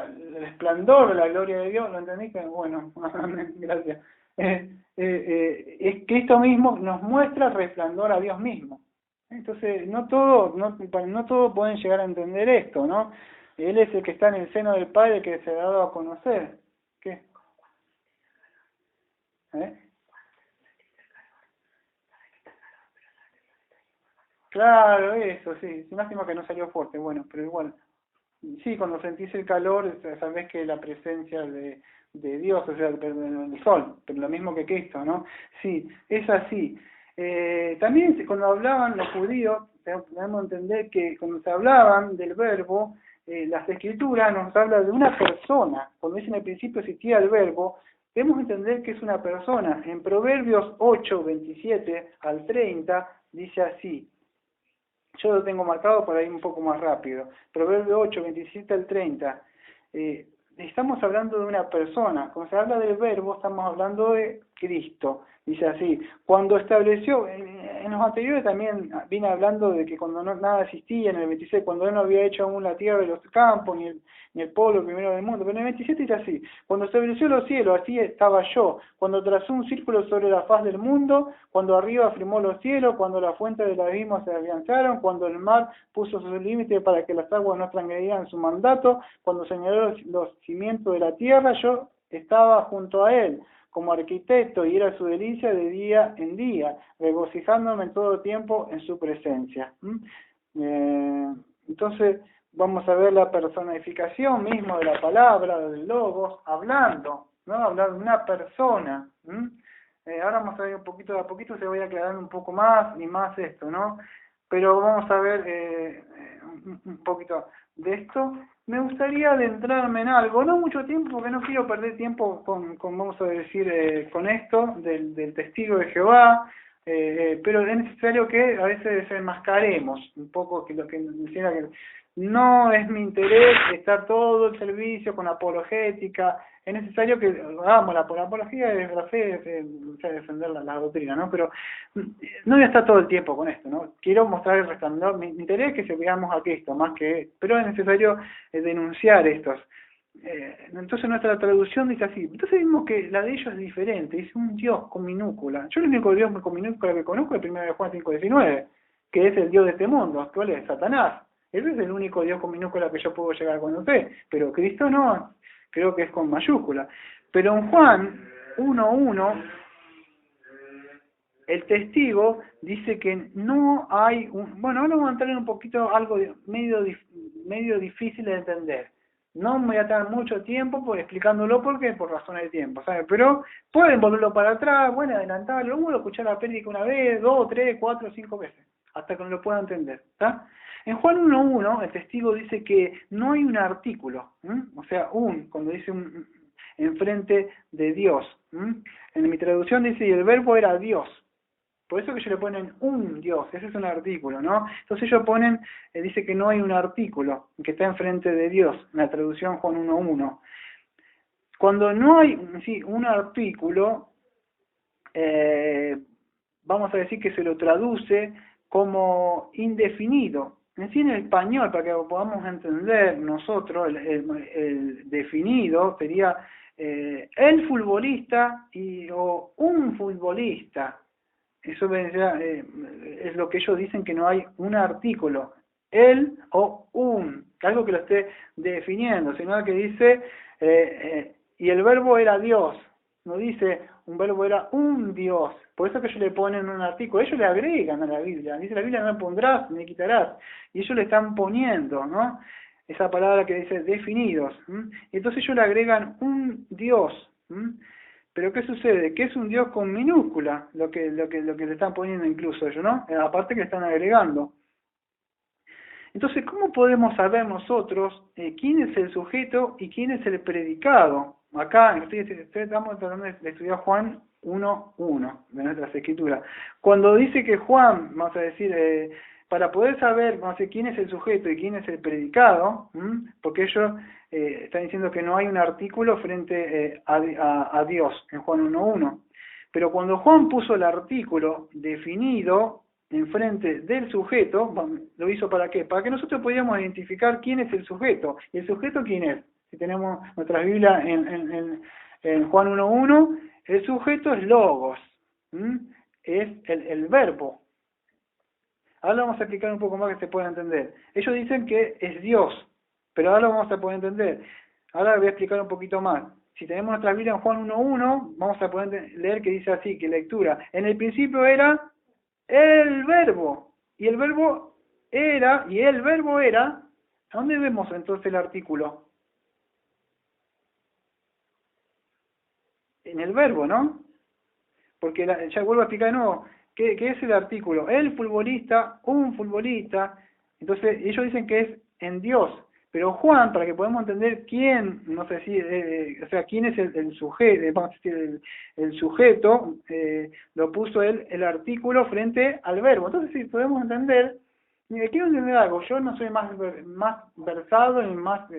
esplendor, la gloria de Dios, ¿lo entendiste? Bueno, gracias. Es Cristo mismo nos muestra el resplandor a Dios mismo. Entonces, no todos pueden llegar a entender esto, ¿no? Él es el que está en el seno del Padre, que se ha dado a conocer. ¿Qué? Claro, eso, sí. Lástima que no salió fuerte, bueno, pero igual. Sí, cuando sentís el calor, sabés que la presencia de Dios, o sea, el sol, pero lo mismo que Cristo, ¿no? Sí, es así. También cuando hablaban los judíos, debemos entender que cuando se hablaban del verbo, las escrituras nos habla de una persona. Cuando dice en el principio existía el verbo, debemos entender que es una persona. En Proverbios 8, 27 al 30, dice así. Yo lo tengo marcado por ahí un poco más rápido. Proverbio 8, 27 al 30. Estamos hablando de una persona. Cuando se habla del verbo, estamos hablando de Cristo. Dice así, cuando estableció, en los anteriores también vine hablando de que cuando nada existía, en el 26, cuando Él no había hecho aún la tierra y los campos, ni el pueblo primero del mundo, pero en el 27 dice así, cuando estableció los cielos, así estaba yo, cuando trazó un círculo sobre la faz del mundo, cuando arriba afirmó los cielos, cuando las fuentes del abismo se afianzaron, cuando el mar puso sus límites para que las aguas no transgredieran su mandato, cuando señaló los cimientos de la tierra, yo estaba junto a Él como arquitecto, y era su delicia de día en día, regocijándome en todo tiempo en su presencia. Entonces, vamos a ver la personificación mismo de la palabra, del logos, hablando, ¿no? Hablar de una persona. Ahora vamos a ver un poquito de a poquito, se voy aclarando un poco más y más esto, ¿no? Pero vamos a ver un poquito de esto. Me gustaría adentrarme en algo, no mucho tiempo, porque no quiero perder tiempo con vamos a decir, con esto del testigo de Jehová, pero es necesario que a veces desenmascaremos un poco que lo que decía que no es mi interés estar todo el servicio con apologética. Es necesario que hagamos la apología de la fe, defender la doctrina, ¿no? Pero no voy a estar todo el tiempo con esto, ¿no? Quiero mostrar el resplandor. Mi interés es que se veamos a Cristo, más que... Pero es necesario denunciar estos. Entonces nuestra traducción dice así. Entonces vimos que la de ellos es diferente. Dice un Dios con minúscula. Yo el único Dios con minúscula que conozco es el 1 Juan 5:19, que es el Dios de este mundo, actual es Satanás. Ese es el único Dios con minúscula que yo puedo llegar a conocer. Pero Cristo no, creo que es con mayúscula. Pero en Juan 1:1, el testigo dice que no hay bueno, ahora vamos a entrar en un poquito algo medio difícil de entender. No me voy a dar mucho tiempo explicándolo porque por razones de tiempo, ¿sabes? Pero pueden volverlo para atrás, bueno, adelantarlo, vuelvo a escuchar la prédica una vez, 2, 3, 4, 5 veces, hasta que lo pueda entender, ¿está? En Juan 1:1 el testigo dice que no hay un artículo, o sea, cuando dice enfrente de Dios. En mi traducción dice, y el verbo era Dios. Por eso que ellos le ponen un Dios, ese es un artículo, ¿no? Entonces ellos ponen, dice que no hay un artículo que está enfrente de Dios, en la traducción Juan 1:1. Cuando no hay un artículo, vamos a decir que se lo traduce como indefinido. En el español, para que podamos entender nosotros, el definido sería el futbolista o un futbolista. eso es lo que ellos dicen, que no hay un artículo, el o un, algo que lo esté definiendo, sino que dice, y el verbo era Dios, no dice un verbo era un Dios, por eso que ellos le ponen un artículo, ellos le agregan a la Biblia, dice la Biblia no me pondrás ni quitarás, y ellos le están poniendo, ¿no? Esa palabra que dice definidos, y entonces ellos le agregan un Dios, pero ¿qué sucede? Que es un Dios con minúscula, lo que le están poniendo incluso ellos, ¿no? Aparte que le están agregando. Entonces, ¿cómo podemos saber nosotros quién es el sujeto y quién es el predicado? Acá estamos tratando de estudiar Juan 1:1 de nuestras escrituras. Cuando dice que Juan, vamos a decir, para poder saber, vamos a decir, quién es el sujeto y quién es el predicado, porque ellos están diciendo que no hay un artículo frente a Dios en Juan 1:1. Pero cuando Juan puso el artículo definido enfrente del sujeto, lo hizo ¿para qué? Para que nosotros pudiéramos identificar quién es el sujeto. ¿Y el sujeto quién es? Si tenemos nuestras Biblias en Juan 1:1, el sujeto es logos, es el verbo. Ahora lo vamos a explicar un poco más que se pueda entender. Ellos dicen que es Dios, pero ahora lo vamos a poder entender. Ahora voy a explicar un poquito más. Si tenemos nuestra Biblia en Juan 1:1, vamos a poder leer que dice así, que lectura. En el principio era el verbo, y el verbo era, ¿dónde vemos entonces el artículo? En el verbo, ¿no? Porque ya vuelvo a explicar de nuevo, ¿qué es el artículo? El futbolista, un futbolista, entonces ellos dicen que es en Dios, pero Juan, para que podamos entender quién, no sé si, o sea, quién es el sujeto, vamos a decir, el sujeto, lo puso él, el artículo frente al verbo. Entonces, si podemos entender, quiero entender algo, yo no soy más versado y más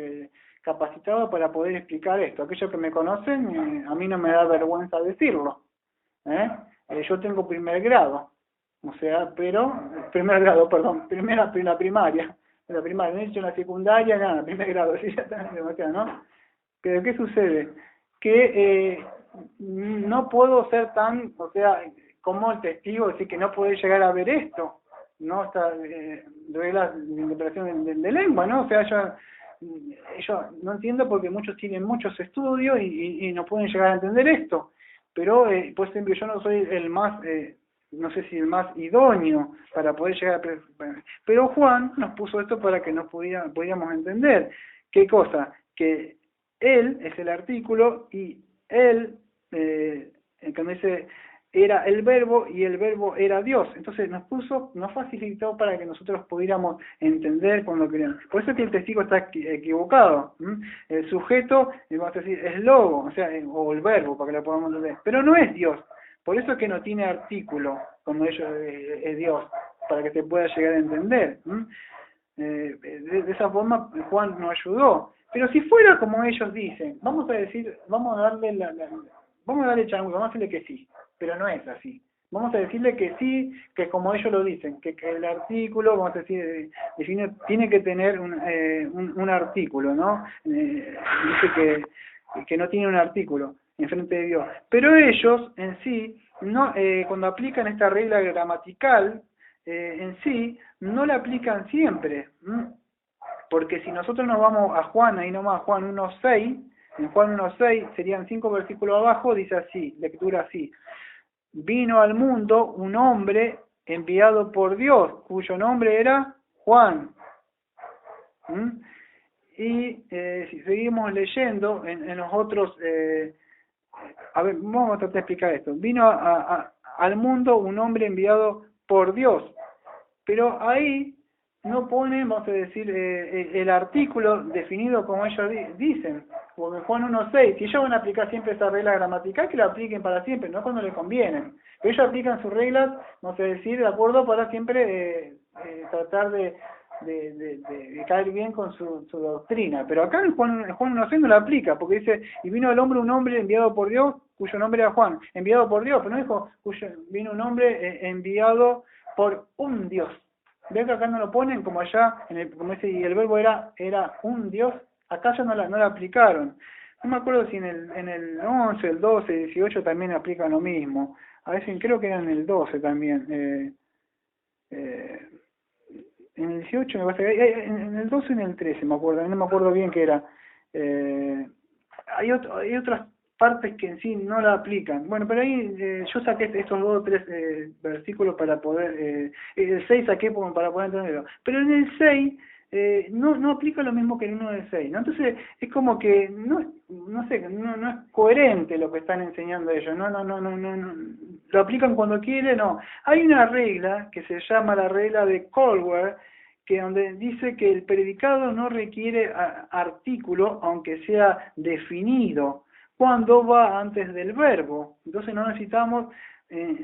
capacitado para poder explicar esto. Aquellos que me conocen, a mí no me da vergüenza decirlo. Yo tengo primer grado, o sea, primer grado, perdón, la primaria. La primaria, no he hecho la secundaria, nada, primer grado, sí, ya está demasiado, ¿no? Pero ¿qué sucede? Que no puedo ser tan, o sea, como el testigo, decir que no puede llegar a ver esto, ¿no? Esta reglas de interpretación de lengua, ¿no? O sea, yo no entiendo porque muchos tienen muchos estudios y no pueden llegar a entender esto, pero pues siempre yo no soy el más... no sé si el más idóneo para poder llegar a... Pero Juan nos puso esto para que nos podíamos entender. ¿Qué cosa? Que él es el artículo y él, cuando dice era el verbo y el verbo era Dios. Entonces nos facilitó para que nosotros pudiéramos entender cuando queríamos. Por eso es que el testigo está equivocado. El sujeto, vamos a decir, es logo, o sea, o el verbo, para que lo podamos entender. Pero no es Dios. Por eso es que no tiene artículo, como ellos es Dios, para que se pueda llegar a entender. De esa forma Juan nos ayudó. Pero si fuera como ellos dicen, vamos a darle chango, vamos a decirle que sí, pero no es así. Vamos a decirle que sí, que como ellos lo dicen, que el artículo, vamos a decir, tiene que tener un artículo, ¿no? Dice que no tiene un artículo en frente de Dios. Pero ellos en sí, no, cuando aplican esta regla gramatical, en sí, no la aplican siempre. Porque si nosotros nos vamos a Juan, ahí nomás, Juan 1:6, en Juan 1:6 serían 5 versículos abajo, dice así, lectura así. Vino al mundo un hombre enviado por Dios, cuyo nombre era Juan. Y si seguimos leyendo en los otros... a ver, vamos a tratar de explicar esto. Vino al mundo un hombre enviado por Dios. Pero ahí no ponen, vamos a decir, el artículo definido como ellos dicen. Porque Juan 1:6, si ellos van a aplicar siempre esa regla gramatical, que la apliquen para siempre, no cuando les convienen. Pero ellos aplican sus reglas, vamos a decir, de acuerdo para siempre tratar de caer bien con su doctrina. Pero acá en Juan 1:6 no la aplica, porque dice, y vino el hombre un hombre enviado por Dios, cuyo nombre era Juan. Enviado por Dios, pero no dijo, vino un hombre enviado por un Dios. ¿Ves que acá no lo ponen como allá, como dice, y el verbo era un Dios? Acá ya no la aplicaron. No me acuerdo si en el 11, el 12, el 18 también aplican lo mismo. a veces creo que era en el 12 también, en el 18 me parece, en el 12 y en el 13 me acuerdo, no me acuerdo bien qué era. Hay otras partes que en sí no la aplican. Bueno, pero ahí yo saqué estos 2 o 3 versículos para poder, el 6 saqué para poder entenderlo. Pero en el 6 no aplica lo mismo que el 1 del 6, ¿no? Entonces es como que no sé, no es coherente lo que están enseñando ellos, no, lo aplican cuando quieren, no. Hay una regla que se llama la regla de Colwell, que donde dice que el predicado no requiere artículo, aunque sea definido, cuando va antes del verbo. Entonces no necesitamos,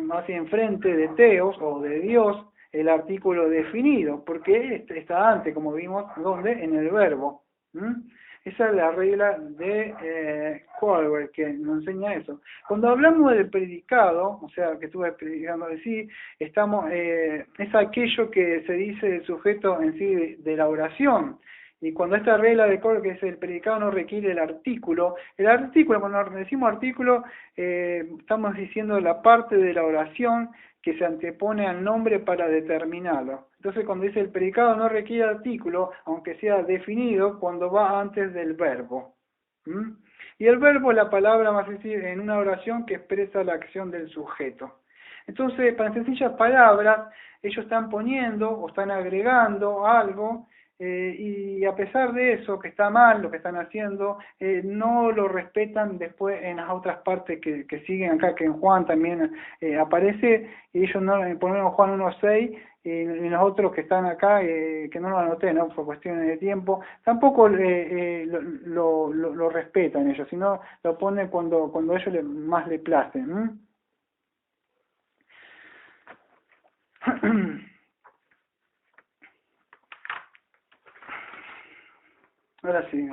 más enfrente de teos o de Dios, el artículo definido, porque está antes, como vimos, ¿dónde? En el verbo. Esa es la regla de Colwell, que nos enseña eso. Cuando hablamos del predicado, o sea, que estuve predicando de sí, es aquello que se dice del sujeto en sí de la oración. Y cuando esta regla de Colwell, que es el predicado no requiere el artículo, cuando decimos artículo, estamos diciendo la parte de la oración que se antepone al nombre para determinarlo. Entonces, cuando dice el predicado no requiere artículo, aunque sea definido, cuando va antes del verbo. Y el verbo es la palabra más decir en una oración que expresa la acción del sujeto. Entonces, para sencillas palabras, ellos están poniendo o están agregando algo, y a pesar de eso, que está mal lo que están haciendo, no lo respetan después en las otras partes que siguen acá, que en Juan también aparece, y ellos no, por lo menos Juan 1.6, y los otros que están acá, que no lo anoté, ¿no? Por cuestiones de tiempo, tampoco lo respetan ellos, sino lo ponen cuando a ellos más le place. Ahora sí.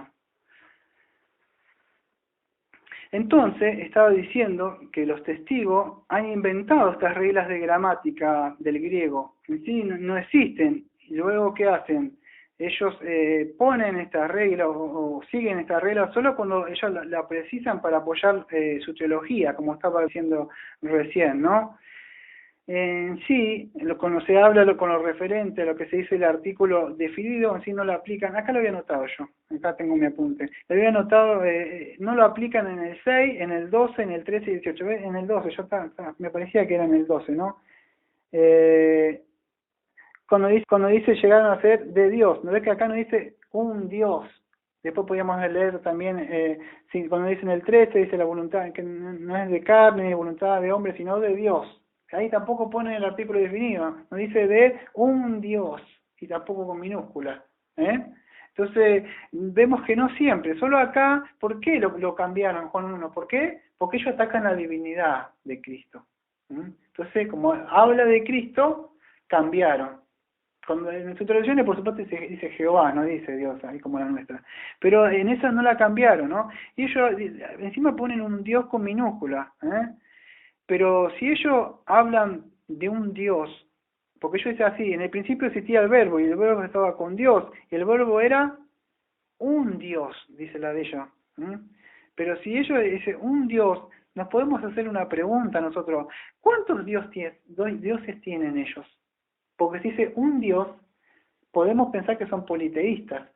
Entonces, estaba diciendo que los testigos han inventado estas reglas de gramática del griego. En sí no existen. Y luego, ¿qué hacen? Ellos ponen estas reglas o siguen estas reglas solo cuando ellos la precisan para apoyar su teología, como estaba diciendo recién, ¿no? En sí, cuando se habla con lo referente a lo que se dice el artículo definido, en sí no lo aplican. Acá lo había anotado yo, acá tengo mi apunte. Lo había anotado, no lo aplican en el 6, en el 12, en el 13 y 18. ¿Ves? En el 12, me parecía que era en el 12, ¿no? Cuando dice llegaron a ser de Dios, ¿no ves que acá no dice un Dios? Después podríamos leer también, cuando dice en el 13, dice la voluntad, que no es de carne ni voluntad de hombre, sino de Dios. Ahí tampoco pone el artículo definido, no dice de un Dios, y tampoco con minúscula. Entonces, vemos que no siempre, solo acá, ¿por qué lo cambiaron Juan 1? ¿Por qué? Porque ellos atacan la divinidad de Cristo. Entonces, como habla de Cristo, cambiaron. Cuando en sus traducciones, por supuesto, dice Jehová, no dice Dios, ahí como la nuestra. Pero en esa no la cambiaron, ¿no? Y ellos encima ponen un Dios con minúscula, Pero si ellos hablan de un Dios, porque ellos dicen así, en el principio existía el verbo, y el verbo estaba con Dios, y el verbo era un Dios, dice la de ellos. Pero si ellos dicen un Dios, nos podemos hacer una pregunta nosotros, ¿cuántos dioses tienen ellos? Porque si dice un Dios, podemos pensar que son politeístas,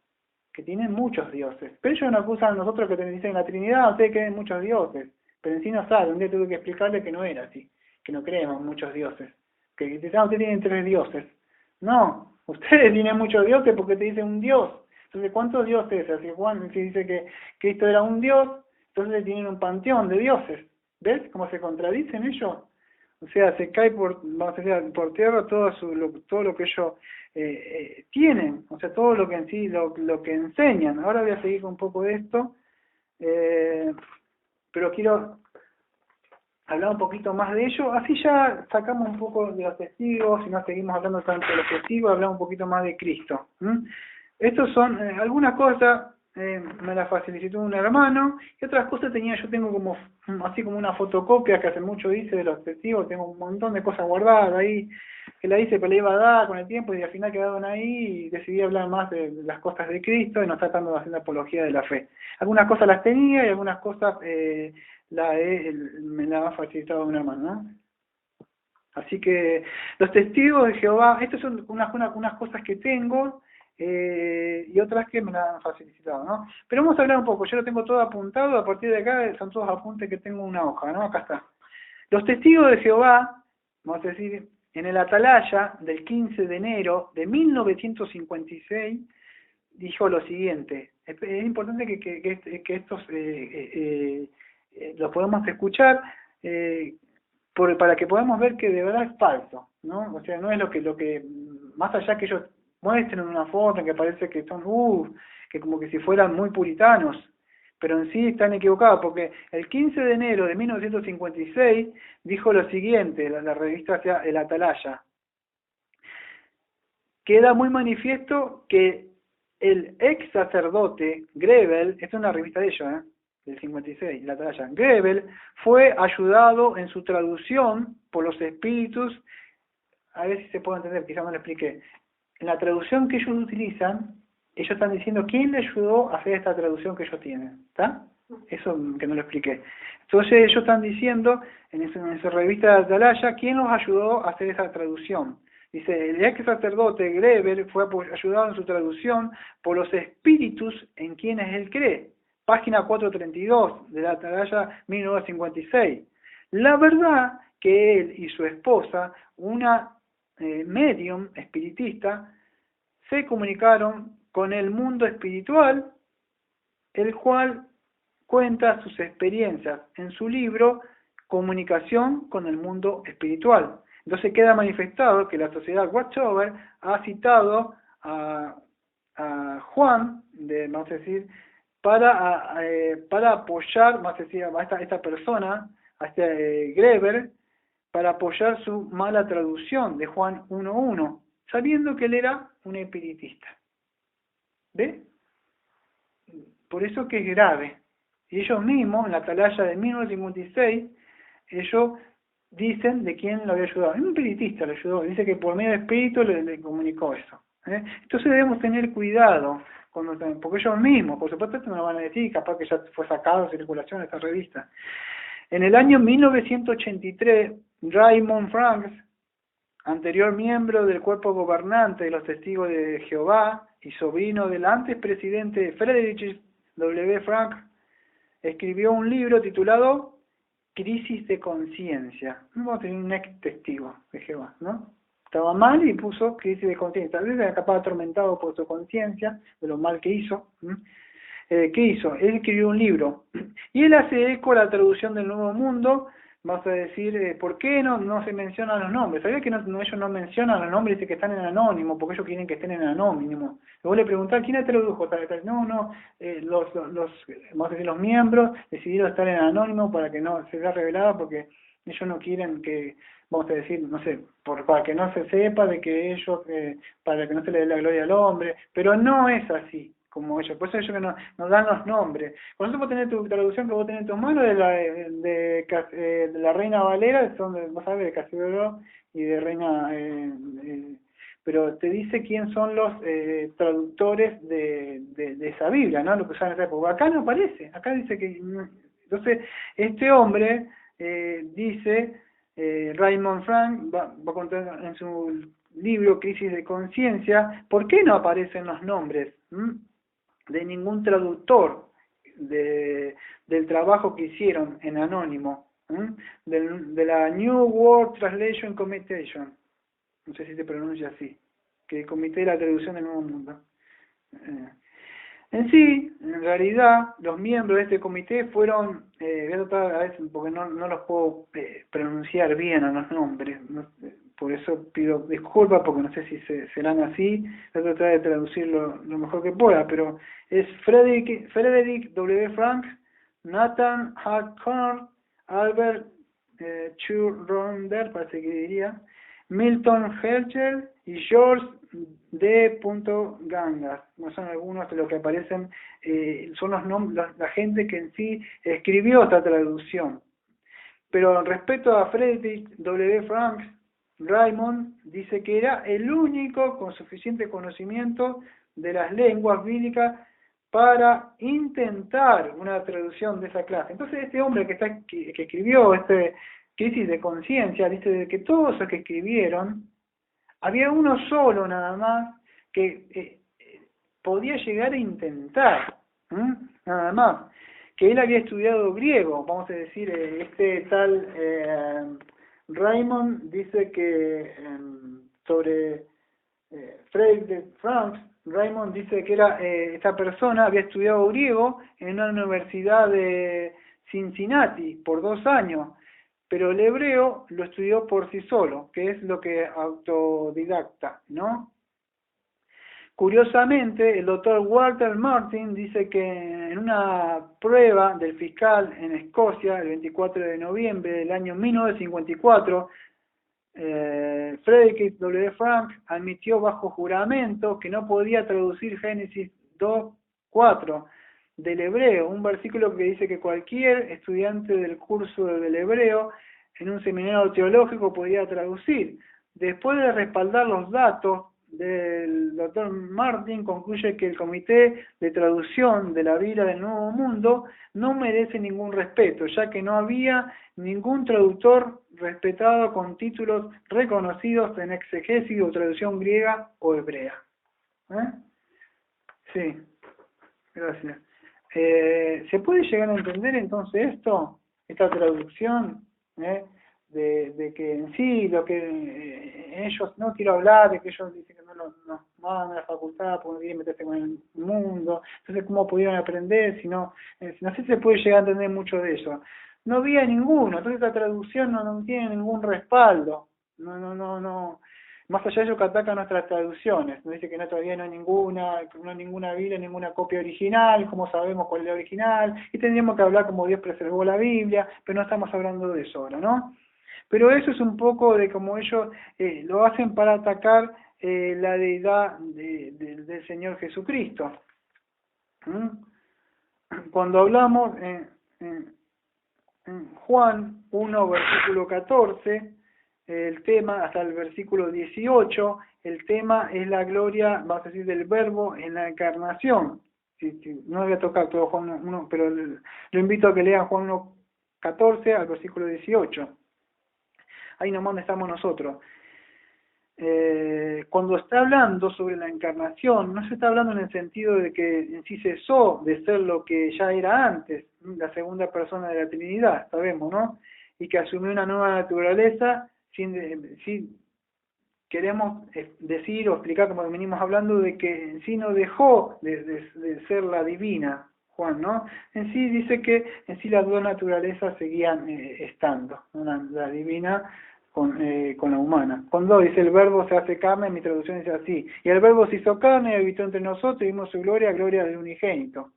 que tienen muchos dioses. Pero ellos nos acusan a nosotros que dicen la Trinidad, ustedes creen muchos dioses. Pero en sí no sabe, un día tuve que explicarle que no era así, que no creemos muchos dioses. Que dicen, ustedes tienen 3 dioses. No, ustedes tienen muchos dioses porque te dicen un Dios. Entonces, ¿cuántos dioses? Así Juan se dice que Cristo era un Dios, entonces tienen un panteón de dioses. ¿Ves cómo se contradicen ellos? O sea, se cae por tierra todo lo que ellos tienen, o sea, todo lo que en sí, lo que enseñan. Ahora voy a seguir con un poco de esto, pero quiero hablar un poquito más de ello, así ya sacamos un poco de los testigos, y no seguimos hablando tanto de los testigos, hablamos un poquito más de Cristo. Estos son algunas cosas, me las facilitó un hermano, y otras cosas yo tengo como así como una fotocopia que hace mucho hice de los testigos, tengo un montón de cosas guardadas ahí, que la hice pero la iba a dar con el tiempo, y al final quedaron ahí, y decidí hablar más de las cosas de Cristo, y no tratando de hacer la apología de la fe. Algunas cosas las tenía, y algunas cosas me las ha facilitado un hermano, ¿no? Así que los testigos de Jehová, estas son unas cosas que tengo y otras que me las han facilitado, ¿no? Pero vamos a hablar un poco, yo lo tengo todo apuntado, a partir de acá son todos apuntes que tengo en una hoja, ¿no? Acá está. Los testigos de Jehová, vamos a decir, en el Atalaya del 15 de enero de 1956, dijo lo siguiente. Es importante que estos los podamos escuchar para que podamos ver que de verdad es falso, ¿no? O sea, no es lo que más allá que ellos muestren una foto en que parece que son que como que si fueran muy puritanos, pero en sí están equivocados, porque el 15 de enero de 1956 dijo lo siguiente, la revista El Atalaya: queda muy manifiesto que el ex sacerdote Grebel, esta es una revista de ellos, del 56, la Atalaya, Grebel fue ayudado en su traducción por los espíritus, a ver si se puede entender, quizás no lo expliqué. En la traducción que ellos utilizan, ellos están diciendo quién le ayudó a hacer esta traducción que ellos tienen, ¿está? Eso que no lo expliqué. Entonces ellos están diciendo, en esa revista de Atalaya, quién los ayudó a hacer esa traducción. Dice, el ex sacerdote Grebel fue ayudado en su traducción por los espíritus en quienes él cree. Página 432 de la Atalaya 1956. La verdad que él y su esposa, una medium espiritista, se comunicaron con el mundo espiritual, el cual cuenta sus experiencias en su libro Comunicación con el mundo espiritual. Entonces queda manifestado que la sociedad Watchtower ha citado a Juan, vamos a decir, para apoyar, vamos a decir, a esta persona, a este Greber, para apoyar su mala traducción de Juan 1.1, sabiendo que él era un espiritista. ¿Ve? Por eso que es grave. Y ellos mismos, en la Atalaya de 1956, ellos dicen de quién lo había ayudado. Un espiritista lo ayudó, dice que por medio de espíritu le comunicó eso. Entonces debemos tener cuidado, porque ellos mismos, por supuesto, esto no lo van a decir, capaz que ya fue sacado de circulación esta revista. En el año 1983, Raymond Franks, anterior miembro del cuerpo gobernante de los Testigos de Jehová y sobrino del antes presidente Frederick W. Frank, escribió un libro titulado Crisis de Conciencia. Vamos a tener un ex testigo de Jehová, ¿no? Estaba mal y puso crisis de conciencia. Tal vez era capaz atormentado por su conciencia, de lo mal que hizo. ¿Qué hizo? Él escribió un libro. Y él hace eco a la traducción del Nuevo Mundo. Vas a decir, ¿por qué no se mencionan los nombres? ¿Sabías que ellos no mencionan los nombres? Dice que están en anónimo, porque ellos quieren que estén en anónimo. Luego le preguntás, ¿quién la tradujo? Vamos a decir, los miembros decidieron estar en anónimo para que no se vea revelada, porque ellos no quieren que, vamos a decir, no sé, para que no se sepa de que ellos, para que no se le dé la gloria al hombre, pero no es así como ellos, por eso ellos que nos dan los nombres. Cuando vos tenés tu traducción que vos tenés en tus manos de la Reina Valera, son vos sabés, de Casiodoro y de Reina, pero te dice quién son los traductores de esa Biblia, ¿no? Lo que usaban en esa época. Acá no aparece, acá dice que, entonces, este hombre dice, Raymond Frank va a contar en su libro Crisis de Conciencia, ¿por qué no aparecen los nombres de ningún traductor del trabajo que hicieron en anónimo, de la New World Translation Commission? No sé si se pronuncia así, que el Comité de la Traducción del Nuevo Mundo. En sí, en realidad, los miembros de este comité fueron, voy a tratar a veces porque no los puedo pronunciar bien a los nombres, por eso pido disculpas porque no sé si serán así, voy a tratar de traducirlo lo mejor que pueda, pero es Frederick W. Frank, Nathan Hartkorn, Albert Churronder, parece que diría, Milton Helcher y George D. Gangas. No son algunos de los que aparecen, son los nombres, la gente que en sí escribió esta traducción. Pero respecto a Frederick W. Frank, Raymond dice que era el único con suficiente conocimiento de las lenguas bíblicas para intentar una traducción de esa clase. Entonces este hombre que escribió crisis de conciencia, dice de que todos los que escribieron, había uno solo nada más que podía llegar a intentar, nada más, que él había estudiado griego, vamos a decir, este tal Raymond dice que sobre Frederick de Franks, Raymond dice que era esta persona había estudiado griego en una universidad de Cincinnati por 2 años, pero el hebreo lo estudió por sí solo, que es lo que autodidacta, ¿no? Curiosamente, el doctor Walter Martin dice que en una prueba del fiscal en Escocia, el 24 de noviembre del año 1954, Frederick W. Frank admitió bajo juramento que no podía traducir Génesis 2:4 del hebreo, un versículo que dice que cualquier estudiante del curso del hebreo en un seminario teológico podía traducir. Después de respaldar los datos del doctor Martin, concluye que el Comité de Traducción de la Biblia del Nuevo Mundo no merece ningún respeto, ya que no había ningún traductor respetado con títulos reconocidos en exegesis o traducción griega o hebrea. Sí, gracias. ¿Se puede llegar a entender entonces esto, esta traducción? De que en sí lo que ellos, no quiero hablar de que ellos dicen que no van a la facultad porque no quieren meterse con el mundo, entonces cómo pudieron aprender si no sé si se puede llegar a entender mucho de eso. No había ninguno, entonces esta traducción no tiene ningún respaldo, no, más allá de eso que ataca nuestras traducciones, nos dice que no, todavía no hay ninguna Biblia, ninguna copia original, cómo sabemos cuál es la original, y tendríamos que hablar como Dios preservó la Biblia, pero no estamos hablando de eso ahora, ¿no? Pero eso es un poco de cómo ellos lo hacen para atacar la deidad del Señor Jesucristo. Cuando hablamos en Juan 1, versículo 14, el tema, hasta el versículo 18, el tema es la gloria, vamos a decir, del Verbo en la encarnación. No voy a tocar todo Juan 1, pero lo invito a que lean Juan 1, 14 al versículo 18. Ahí nomás donde estamos nosotros. Cuando está hablando sobre la encarnación, no se está hablando en el sentido de que en sí cesó de ser lo que ya era antes, la segunda persona de la Trinidad, sabemos, ¿no? Y que asumió una nueva naturaleza sin queremos decir o explicar, como venimos hablando, de que en sí no dejó de ser la divina, Juan, ¿no? En sí dice que en sí las dos naturalezas seguían estando, la divina con la humana. Cuando dice el verbo se hace carne, mi traducción dice así, y el verbo se hizo carne y habitó entre nosotros y vimos su gloria, gloria del unigénito.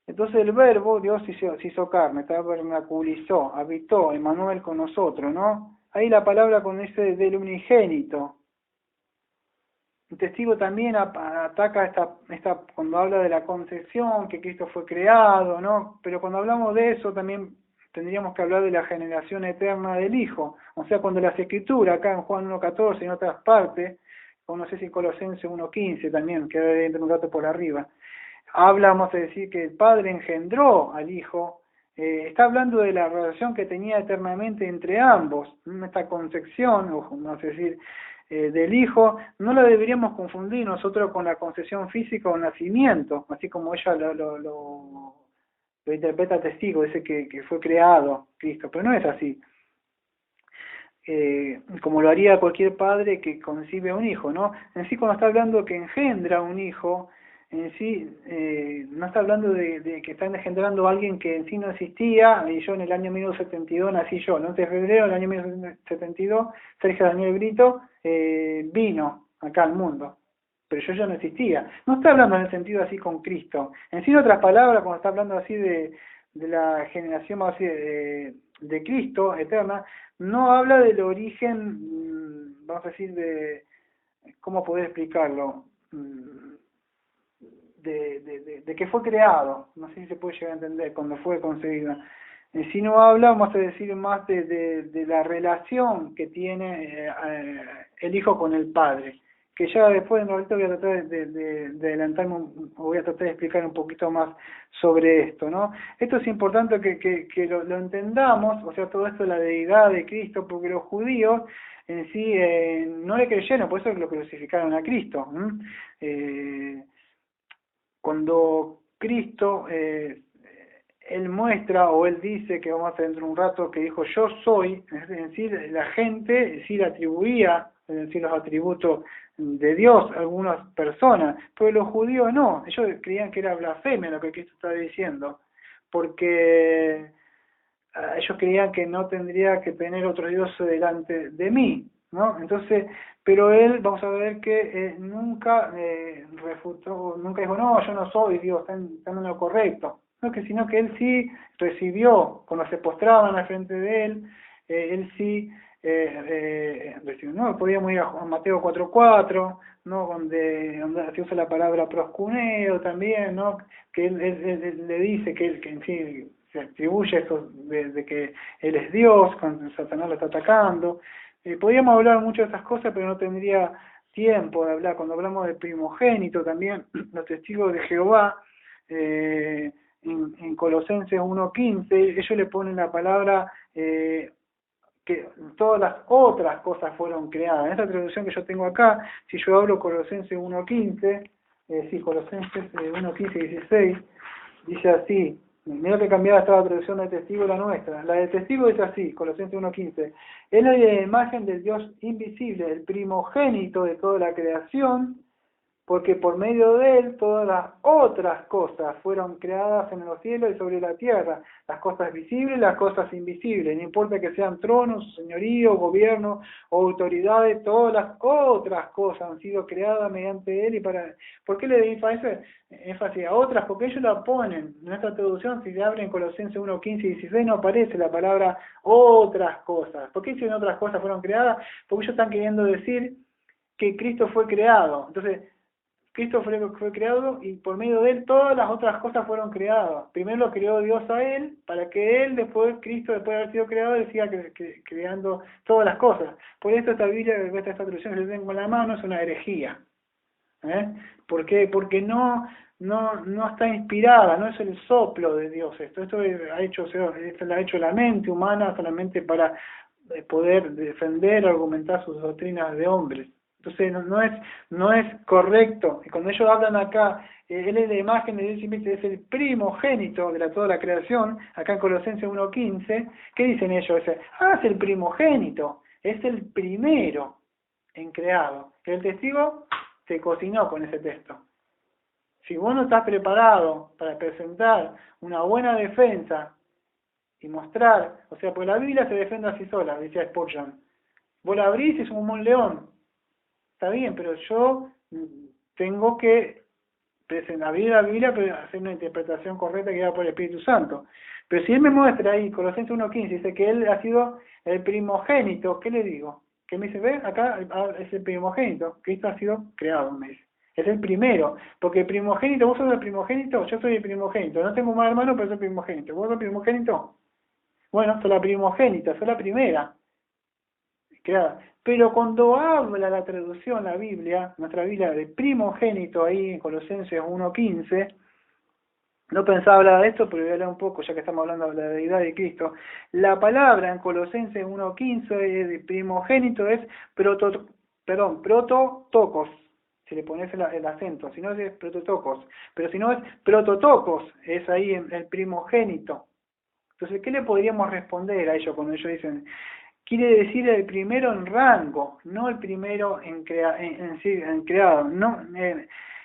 Entonces el verbo, Dios se hizo carne, tabernaculizó, habitó, Emmanuel con nosotros, ¿no? Ahí la palabra con ese del unigénito. El testigo también ataca esta cuando habla de la concepción, que Cristo fue creado, ¿no? Pero cuando hablamos de eso también tendríamos que hablar de la generación eterna del Hijo. O sea, cuando las Escrituras, acá en Juan 1.14 y en otras partes, o no sé si Colosenses 1.15 también, que debe entrar un rato por arriba, habla, vamos a decir, que el Padre engendró al Hijo, está hablando de la relación que tenía eternamente entre ambos, esta concepción, o vamos a decir, del Hijo, no la deberíamos confundir nosotros con la concepción física o nacimiento, así como ella lo interpreta el testigo, dice que fue creado Cristo, pero no es así. Como lo haría cualquier padre que concibe a un hijo, ¿no? En sí, cuando está hablando que engendra un hijo, en sí, no está hablando de que están engendrando a alguien que en sí no existía, y yo en el año 1972 nací yo, el 11 de febrero del año 1972, Sergio Daniel Brito vino acá al mundo, pero yo ya no existía. No está hablando en el sentido así con Cristo. En sí, en otras palabras, cuando está hablando así de la generación más así de Cristo eterna, no habla del origen, vamos a decir, de, ¿cómo poder explicarlo? De que fue creado, no sé si se puede llegar a entender, cuando fue concebido. Si no habla, vamos a decir más de la relación que tiene el Hijo con el Padre, que ya después en un ratito voy a tratar de adelantarme, voy a tratar de explicar un poquito más sobre esto, ¿no? Esto es importante que lo entendamos, o sea, todo esto de la deidad de Cristo, porque los judíos en sí no le creyeron, por eso lo crucificaron a Cristo. Cuando Cristo, él muestra o él dice, que vamos a ver dentro de un rato, que dijo yo soy, es decir, la gente sí le atribuía, es decir, los atributos de Dios a algunas personas, pero los judíos no, ellos creían que era blasfemia lo que Cristo estaba diciendo, porque ellos creían que no tendría que tener otro Dios delante de mí, ¿no? Entonces, pero él, vamos a ver que nunca refutó, nunca dijo, no, yo no soy Dios, están en lo correcto, no, sino que él sí recibió, cuando se postraban al frente de él sí recibió, ¿no? Podíamos ir a Mateo 4:4, ¿no? Donde se usa la palabra proscuneo también, ¿no? Que él le dice que él, que en sí se atribuye eso de que él es Dios, cuando Satanás lo está atacando. Podríamos hablar mucho de estas cosas, pero no tendría tiempo de hablar. Cuando hablamos del primogénito también, los testigos de Jehová, en Colosenses 1:15, ellos le ponen la palabra que todas las otras cosas fueron creadas. En esta traducción que yo tengo acá, si yo hablo Colosenses 1:15, sí, Colosenses 1:15 y 16, dice así. Mira que cambiada estaba la traducción del testigo y la nuestra. La del testigo dice así, Colosenses 1:15. Él es la imagen del Dios invisible, el primogénito de toda la creación, porque por medio de él todas las otras cosas fueron creadas en los cielos y sobre la tierra, las cosas visibles, las cosas invisibles, no importa que sean tronos, señorío, gobierno o autoridades, todas las otras cosas han sido creadas mediante él y para... ¿Por qué le doy énfasis a otras? Porque ellos la ponen, en esta traducción, si se abre en Colosenses 1:15 y 16, no aparece la palabra otras cosas. ¿Por qué dicen otras cosas fueron creadas? Porque ellos están queriendo decir que Cristo fue creado. Entonces, Cristo fue creado y por medio de él todas las otras cosas fueron creadas. Primero lo creó Dios a él, para que él, después Cristo, después de haber sido creado, él siga creando todas las cosas. Por eso esta Biblia, esta traducción que yo tengo en la mano, es una herejía. ¿Por qué? Porque no está inspirada, no es el soplo de Dios. Esto lo ha hecho la mente humana solamente para poder defender, argumentar sus doctrinas de hombres. Entonces no es correcto. Y cuando ellos hablan acá, él es la imagen de Dios invisible, es el primogénito de toda la creación, acá en Colosenses 1:15, ¿qué dicen ellos? Es el primogénito, es el primero en creado. El testigo te cocinó con ese texto. Si vos no estás preparado para presentar una buena defensa y mostrar, o sea, pues la Biblia se defiende así sola, decía Spurgeon. Vos la abrís y es como un león. Está bien, pero yo tengo que abrir la Biblia, pero hacer una interpretación correcta que va por el Espíritu Santo. Pero si él me muestra ahí, Colosenses 1:15, dice que él ha sido el primogénito, ¿qué le digo? Que me dice, ve, acá es el primogénito, Cristo ha sido creado, me dice. Es el primero, porque el primogénito, vos sos el primogénito, yo soy el primogénito, no tengo más hermanos, pero soy primogénito. ¿Vos sos el primogénito? Bueno, soy la primogénita, soy la primera creada. Pero cuando habla la traducción, la Biblia, nuestra Biblia de primogénito, ahí en Colosenses 1:15, no pensaba hablar de esto, pero voy a hablar un poco, ya que estamos hablando de la deidad de Cristo. La palabra en Colosenses 1:15 de primogénito es prototokos, si le pones el acento, si no es prototokos, pero si no es prototokos, es ahí el primogénito. Entonces, ¿qué le podríamos responder a ellos cuando ellos dicen... Quiere decir el primero en rango, no el primero en creado. No,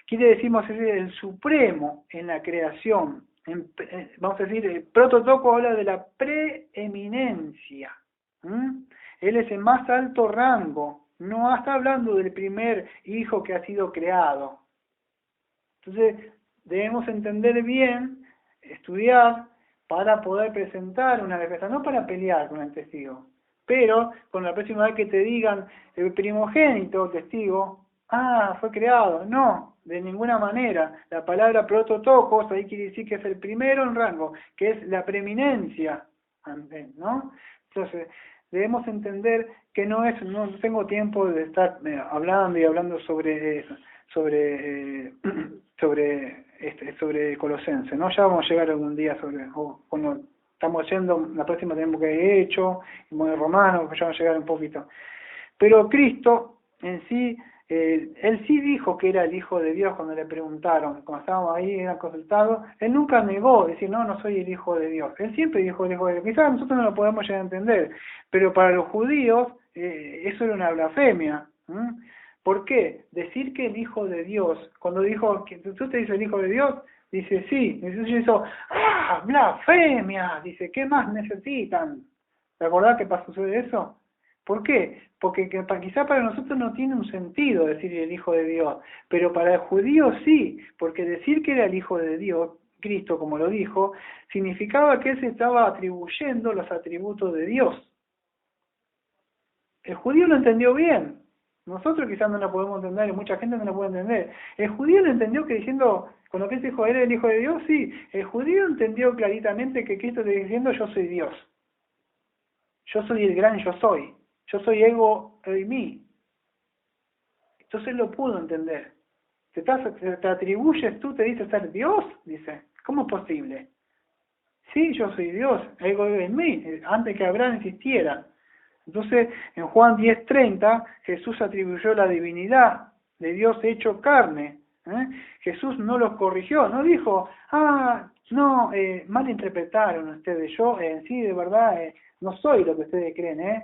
quiere decir, el supremo en la creación. Vamos a decir, el prototoco habla de la preeminencia. Él es el más alto rango. No está hablando del primer hijo que ha sido creado. Entonces, debemos entender bien, estudiar, para poder presentar una defensa, no para pelear con el testigo. Pero, con la próxima vez que te digan el primogénito, testigo, fue creado. No, de ninguna manera. La palabra prototokos, ahí quiere decir que es el primero en rango, que es la preeminencia, ¿no? Entonces, debemos entender que no tengo tiempo de estar hablando y hablando sobre sobre Colosenses, ¿no? Ya vamos a llegar algún día cuando estamos yendo, la próxima tenemos que ir hecho, y Romanos, ya vamos a llegar un poquito. Pero Cristo en sí, él sí dijo que era el Hijo de Dios cuando le preguntaron, cuando estábamos ahí, era consultado, él nunca negó, decir, no soy el Hijo de Dios. Él siempre dijo el Hijo de Dios. Quizás nosotros no lo podemos llegar a entender, pero para los judíos eso era una blasfemia. ¿Por qué? Decir que el Hijo de Dios, cuando dijo, ¿tú te dices el Hijo de Dios? Dice, sí. Entonces hizo, blasfemia. Dice, ¿qué más necesitan? ¿Te acordás que pasó de eso? ¿Por qué? Porque quizá para nosotros no tiene un sentido decir el Hijo de Dios, pero para el judío sí, porque decir que era el Hijo de Dios, Cristo como lo dijo, significaba que él se estaba atribuyendo los atributos de Dios. El judío lo entendió bien, nosotros quizás no lo podemos entender y mucha gente no lo puede entender. El judío lo entendió que diciendo, con lo que él dijo, ¿era el Hijo de Dios? Sí, el judío entendió claritamente que Cristo está diciendo, yo soy Dios, yo soy el gran yo soy. Yo soy ego en mí. Entonces lo pudo entender. Te atribuyes tú, te dices ser Dios, dice. ¿Cómo es posible? Sí, yo soy Dios, ego en mí, antes que Abraham existiera. Entonces, en Juan 10:30, Jesús atribuyó la divinidad de Dios hecho carne. Jesús no los corrigió, no dijo, malinterpretaron ustedes, yo en sí de verdad no soy lo que ustedes creen,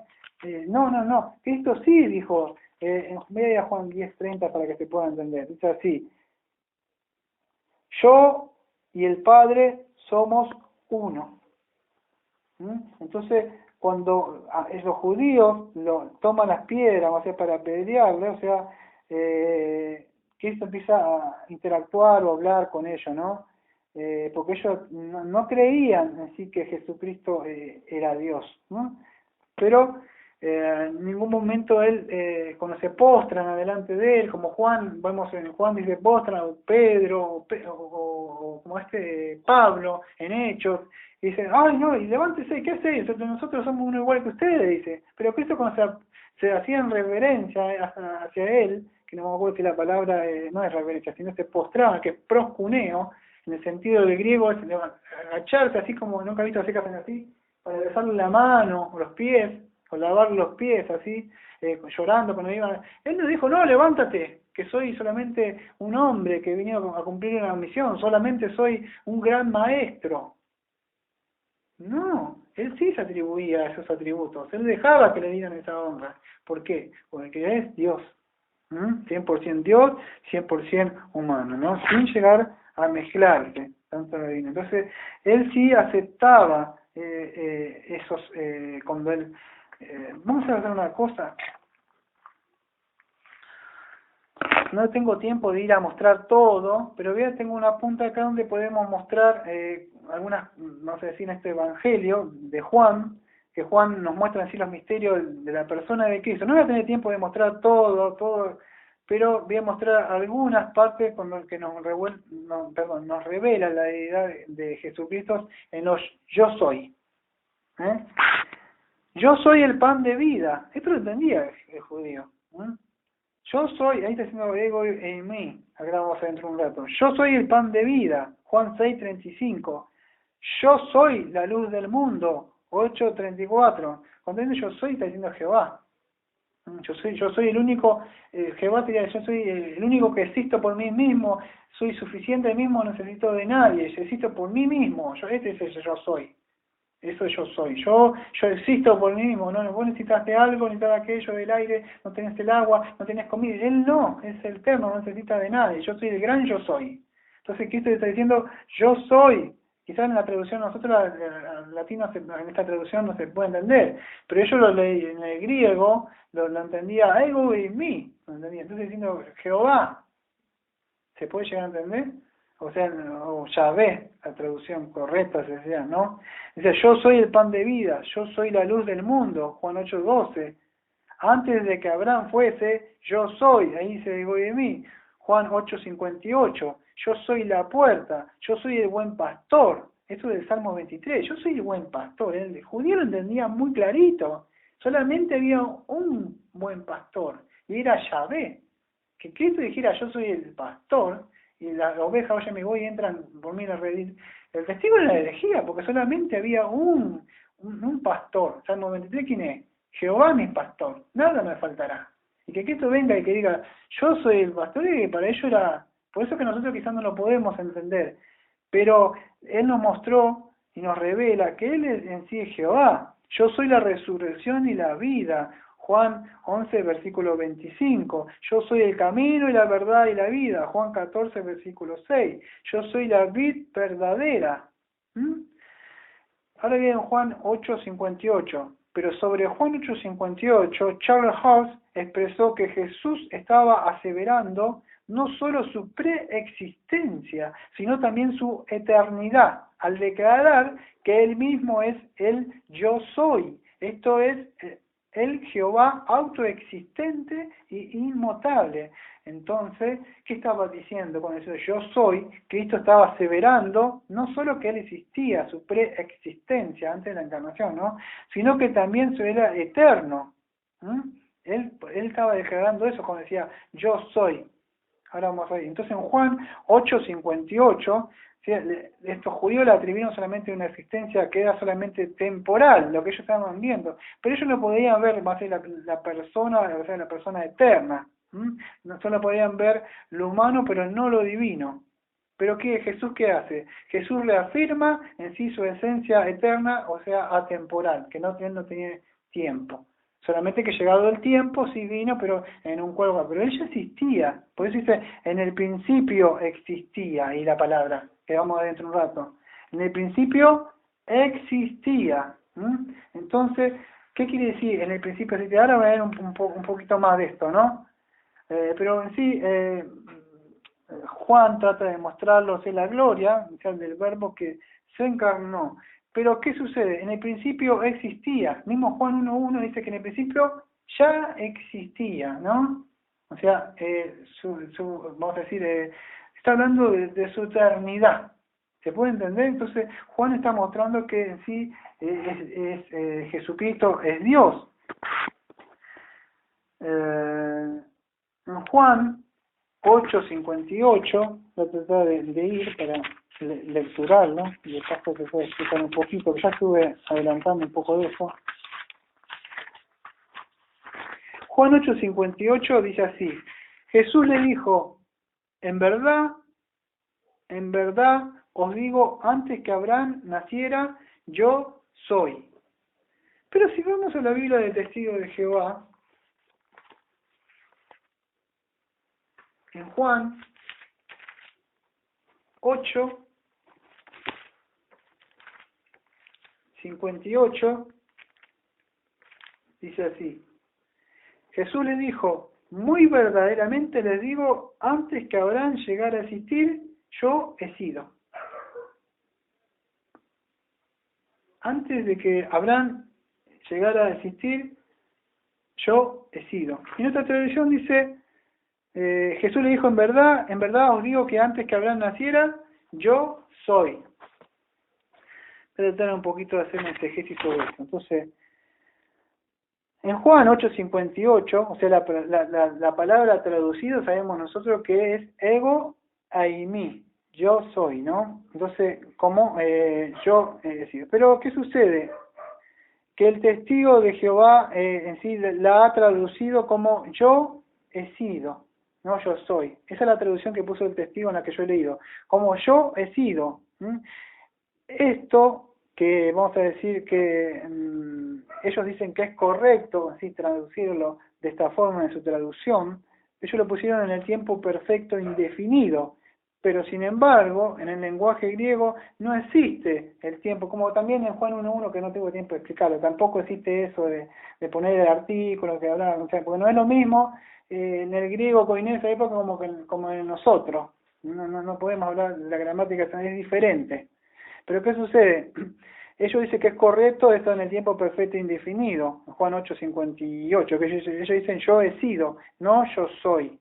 no, Cristo sí dijo, en media Juan 10:30 para que se pueda entender, dice así, yo y el Padre somos uno. Entonces, cuando los judíos toman las piedras, o sea, para apedrearle, o sea, Cristo empieza a interactuar o hablar con ellos, ¿no? Porque ellos no creían en sí que Jesucristo era Dios, ¿no? Pero en ningún momento él, cuando se postran adelante de él, como Juan, vemos en Juan dice postran, Pedro, o como Pablo, en Hechos, y dice, ay no, y levántese, ¿qué hacéis? Nosotros somos uno igual que ustedes, dice. Pero Cristo cuando se hacían reverencia hacia él, que no me acuerdo si la palabra no es reverencia, sino se postraban, que es proscuneo, en el sentido del griego es agacharse, así como nunca he visto así que hacen así, para besarle la mano, o los pies, o lavar los pies, así, llorando cuando iban. Él nos dijo, no, levántate, que soy solamente un hombre que vino a cumplir una misión, solamente soy un gran maestro. No, él sí se atribuía a esos atributos, él dejaba que le dieran esa honra. ¿Por qué? Porque es Dios, 100% Dios, 100% humano, ¿no? Sin llegar a mezclarse, tanto lo divino. Entonces, él sí aceptaba esos, cuando él... vamos a hacer una cosa. No tengo tiempo de ir a mostrar todo, pero tengo una punta acá donde podemos mostrar algunas, vamos a decir, en este evangelio de Juan, que Juan nos muestra en sí los misterios de la persona de Cristo. No voy a tener tiempo de mostrar todo, pero voy a mostrar algunas partes con las que nos revela la deidad de Jesucristo en los yo soy. Yo soy el pan de vida. Esto lo entendía el judío. Yo soy, ahí está diciendo ego en mí, acá vamos a dentro un rato. Yo soy el pan de vida, Juan 6:35. Yo soy la luz del mundo, 8:34. Cuando dice yo soy, está diciendo Jehová. Yo soy el único, Jehová te diría, yo soy el único que existo por mí mismo, soy suficiente mismo, no necesito de nadie, yo existo por mí mismo, este es el yo soy. Eso yo soy. Yo existo por mí mismo, ¿no? Vos necesitaste algo, necesitas aquello del aire, no tenés el agua, no tenés comida. Él no, es el eterno, no necesita de nadie. Yo soy el gran yo soy. Entonces Cristo está diciendo, yo soy. Quizás en la traducción, nosotros latinos, en esta traducción no se puede entender, pero ellos lo leí en el griego, lo entendía ego y mí. ¿Lo entendía? Entonces diciendo, Jehová, ¿se puede llegar a entender? O sea, o Yahvé, la traducción correcta se decía, ¿no? Dice, yo soy el pan de vida, yo soy la luz del mundo, Juan 8:12. Antes de que Abraham fuese, yo soy, ahí se digo de mí, Juan 8:58. Yo soy la puerta, yo soy el buen pastor. Esto es del Salmo 23, yo soy el buen pastor. El judío lo entendía muy clarito. Solamente había un buen pastor, y era Yahvé. Que Cristo dijera, yo soy el pastor, y las ovejas, oye, me voy y entran por mí en el redil. El testigo era la herejía, porque solamente había un pastor. Salmo 23, ¿quién es? Jehová mi pastor, nada me faltará. Y que Cristo venga y que diga, yo soy el pastor, y para ello era, por eso que nosotros quizás no lo podemos entender, pero Él nos mostró y nos revela que Él en sí es Jehová. Yo soy la resurrección y la vida. Juan 11, versículo 25. Yo soy el camino y la verdad y la vida. Juan 14, versículo 6. Yo soy la vid verdadera. Ahora bien, Juan 8, 58. Pero sobre Juan 8, 58, Charles House expresó que Jesús estaba aseverando no solo su preexistencia, sino también su eternidad, al declarar que Él mismo es el yo soy. Esto es el Jehová autoexistente y inmutable. Entonces, ¿qué estaba diciendo con eso? Yo soy. Cristo estaba aseverando no solo que Él existía, su preexistencia antes de la encarnación, ¿no? Sino que también era eterno. Él estaba declarando eso cuando decía, yo soy. Ahora vamos a ver. Entonces en Juan 8:58, ¿sí? Estos judíos le atribuyeron solamente una existencia que era solamente temporal, lo que ellos estaban viendo, pero ellos no podían ver más la persona, o sea, la persona eterna. No solo podían ver lo humano, pero no lo divino. Pero Jesús ¿qué hace? Jesús reafirma en sí su esencia eterna, o sea, atemporal, que Él no tenía tiempo. Solamente que llegado el tiempo sí vino, pero en un cuerpo. Pero Él ya existía. Por eso dice, en el principio existía, ahí la palabra, que vamos a ver dentro de un rato. En el principio existía. Entonces, ¿qué quiere decir? En el principio existía. Ahora voy a ver un poquito más de esto, ¿no? Pero en sí, Juan trata de mostrarlos en la gloria, o sea, del verbo que se encarnó. Pero ¿qué sucede? En el principio existía. Mismo Juan 1.1 dice que en el principio ya existía, ¿no? O sea, vamos a decir, está hablando de su eternidad. ¿Se puede entender? Entonces, Juan está mostrando que en sí Jesucristo es Dios. En Juan 8:58, voy a tratar de ir para lecturarlo, y de paso te puedo explicar un poquito, que ya estuve adelantando un poco de eso. Juan 8:58 dice así: Jesús le dijo, en verdad os digo, antes que Abraham naciera, yo soy. Pero si vamos a la Biblia del Testigo de Jehová, en Juan 8:58 dice así: Jesús le dijo, muy verdaderamente les digo, antes que Abraham llegara a existir, yo he sido. Antes de que Abraham llegara a existir, yo he sido. Y en otra tradición dice, Jesús le dijo, en verdad os digo que antes que Abraham naciera, yo soy. Voy a tratar un poquito de hacer un exégesis sobre esto. Entonces, en Juan 8:58, o sea, la palabra traducida sabemos nosotros que es ego eimi, yo soy, ¿no? Entonces, como yo he sido. Pero, ¿qué sucede? Que el testigo de Jehová en sí la ha traducido como yo he sido, no yo soy. Esa es la traducción que puso el testigo en la que yo he leído, como yo he sido. Esto que vamos a decir que ellos dicen que es correcto así traducirlo de esta forma en su traducción, ellos lo pusieron en el tiempo perfecto indefinido, pero sin embargo en el lenguaje griego no existe el tiempo, como también en Juan 1.1, que no tengo tiempo de explicarlo, tampoco existe eso de poner el artículo que hablaban, o sea, porque no es lo mismo en el griego koiné de esa época como en nosotros, no podemos hablar, la gramática es diferente. Pero ¿qué sucede? Ellos dicen que es correcto esto en el tiempo perfecto indefinido, Juan 8:58, que ellos dicen yo he sido, no yo soy.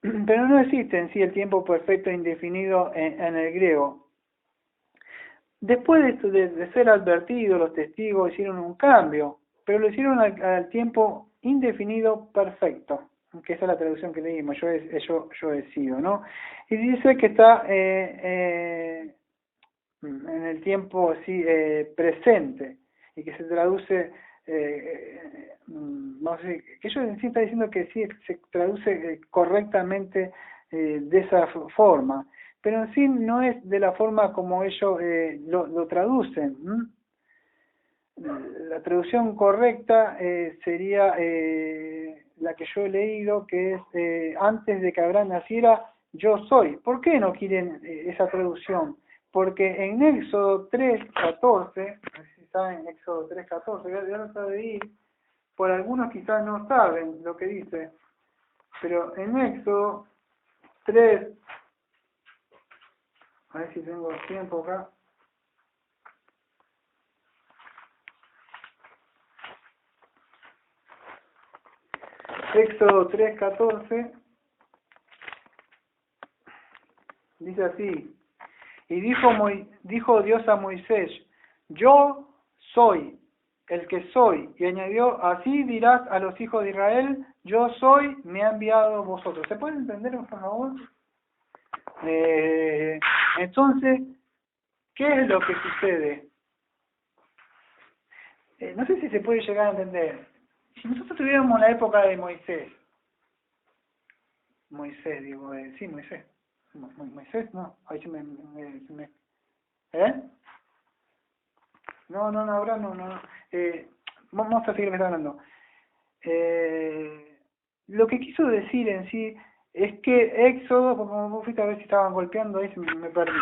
Pero no existe en sí el tiempo perfecto indefinido en el griego. Después de ser advertidos, los testigos hicieron un cambio, pero lo hicieron al tiempo indefinido perfecto, que esa es la traducción que leímos, yo he sido, ¿no? Y dice que está en el tiempo presente, y que se traduce, no sé, que ellos en sí está diciendo que sí se traduce correctamente de esa forma, pero en sí no es de la forma como ellos lo traducen. La traducción correcta sería la que yo he leído, que es antes de que Abraham naciera, yo soy. ¿Por qué no quieren esa traducción? Porque en Éxodo 3:14, no sé si saben Éxodo 3:14, ya lo sabe ir, por algunos quizás no saben lo que dice, pero en Éxodo 3, a ver si tengo tiempo acá. Éxodo 3:14 dice así: y dijo Dios a Moisés, yo soy el que soy, y añadió, así dirás a los hijos de Israel, yo soy, me ha enviado vosotros. ¿Se puede entender, por favor? Entonces, ¿qué es lo que sucede? No sé si se puede llegar a entender. Si nosotros tuviéramos la época de Moisés, sí, Moisés. Moisés, no, ahí se me ¿eh? No, ahora no. Vamos a seguir hablando. Lo que quiso decir en sí es que Éxodo, como vos fuiste a ver si estaban golpeando, ahí me perdí.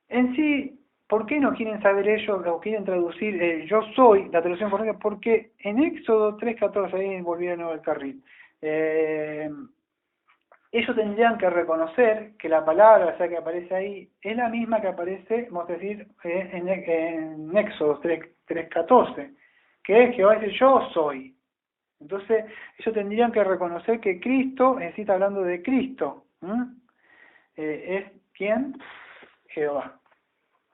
En sí, ¿por qué no quieren saber ellos o quieren traducir yo soy, la traducción correcta? Porque en Éxodo 3:14, ahí volví de nuevo al carril, ellos tendrían que reconocer que la palabra, o sea, que aparece ahí, es la misma que aparece, vamos a decir, en Éxodo 3:14, que es que va a decir yo soy. Entonces, ellos tendrían que reconocer que Cristo, en sí está hablando de Cristo, es ¿quién? Jehová.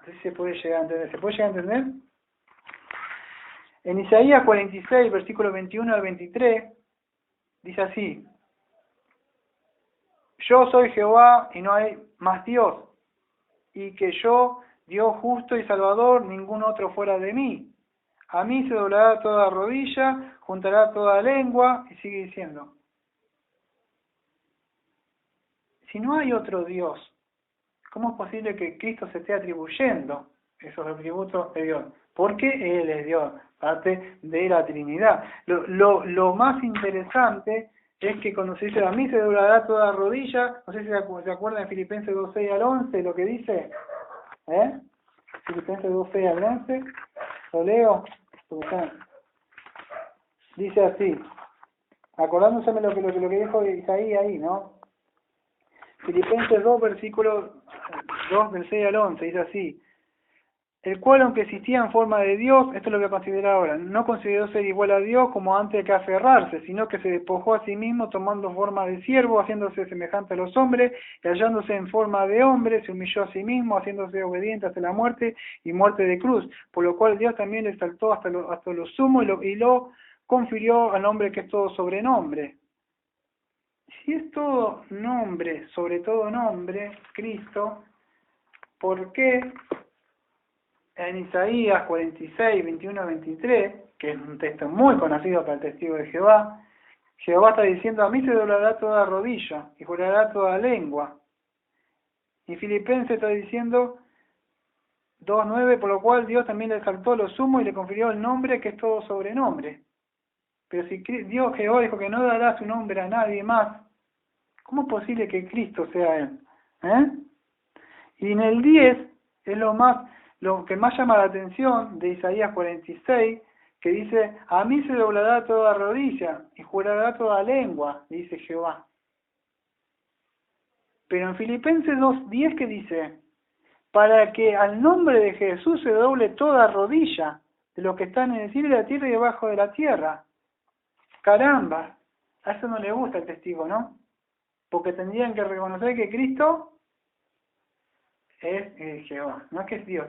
Así se puede llegar a entender. ¿Se puede llegar a entender? En Isaías 46, versículo 21 al 23, dice así: yo soy Jehová y no hay más Dios, y que yo, Dios justo y salvador, ningún otro fuera de mí. A mí se doblará toda rodilla, juntará toda lengua, y sigue diciendo. Si no hay otro Dios, ¿cómo es posible que Cristo se esté atribuyendo esos atributos de Dios? Porque Él es Dios, parte de la Trinidad. Lo más interesante es que cuando se dice, a mí se doblará toda rodilla, no sé si se acuerdan de Filipenses 2:6 al 11, lo que dice, Filipenses 2:6 al 11, lo leo, dice así, acordándose lo que dijo Isaías ahí, ¿no? Filipenses 2, versículo 2 del 6 al 11, dice así: el cual, aunque existía en forma de Dios, esto es lo que considera ahora, no consideró ser igual a Dios como antes que aferrarse, sino que se despojó a sí mismo tomando forma de siervo, haciéndose semejante a los hombres, y hallándose en forma de hombre, se humilló a sí mismo, haciéndose obediente hasta la muerte y muerte de cruz, por lo cual Dios también le exaltó hasta lo sumo y lo confirió al nombre que es todo sobrenombre. Si es todo nombre, sobre todo nombre, Cristo, ¿por qué en Isaías 46, 21, 23, que es un texto muy conocido para el testigo de Jehová, Jehová está diciendo, a mí se doblará toda rodilla y jurará toda lengua? Y Filipenses está diciendo 2:9, por lo cual Dios también le exaltó lo sumo y le confirió el nombre que es todo sobrenombre. Pero si Dios Jehová dijo que no dará su nombre a nadie más, ¿cómo es posible que Cristo sea Él? Y en el 10 es lo que más llama la atención de Isaías 46, que dice, a mí se doblará toda rodilla y jurará toda lengua, dice Jehová. Pero en Filipenses 2:10, ¿qué dice? Para que al nombre de Jesús se doble toda rodilla de los que están en el cielo y la tierra y debajo de la tierra. Caramba, a eso no le gusta el testigo, ¿no? Porque tendrían que reconocer que Cristo es Jehová, no es que es Dios.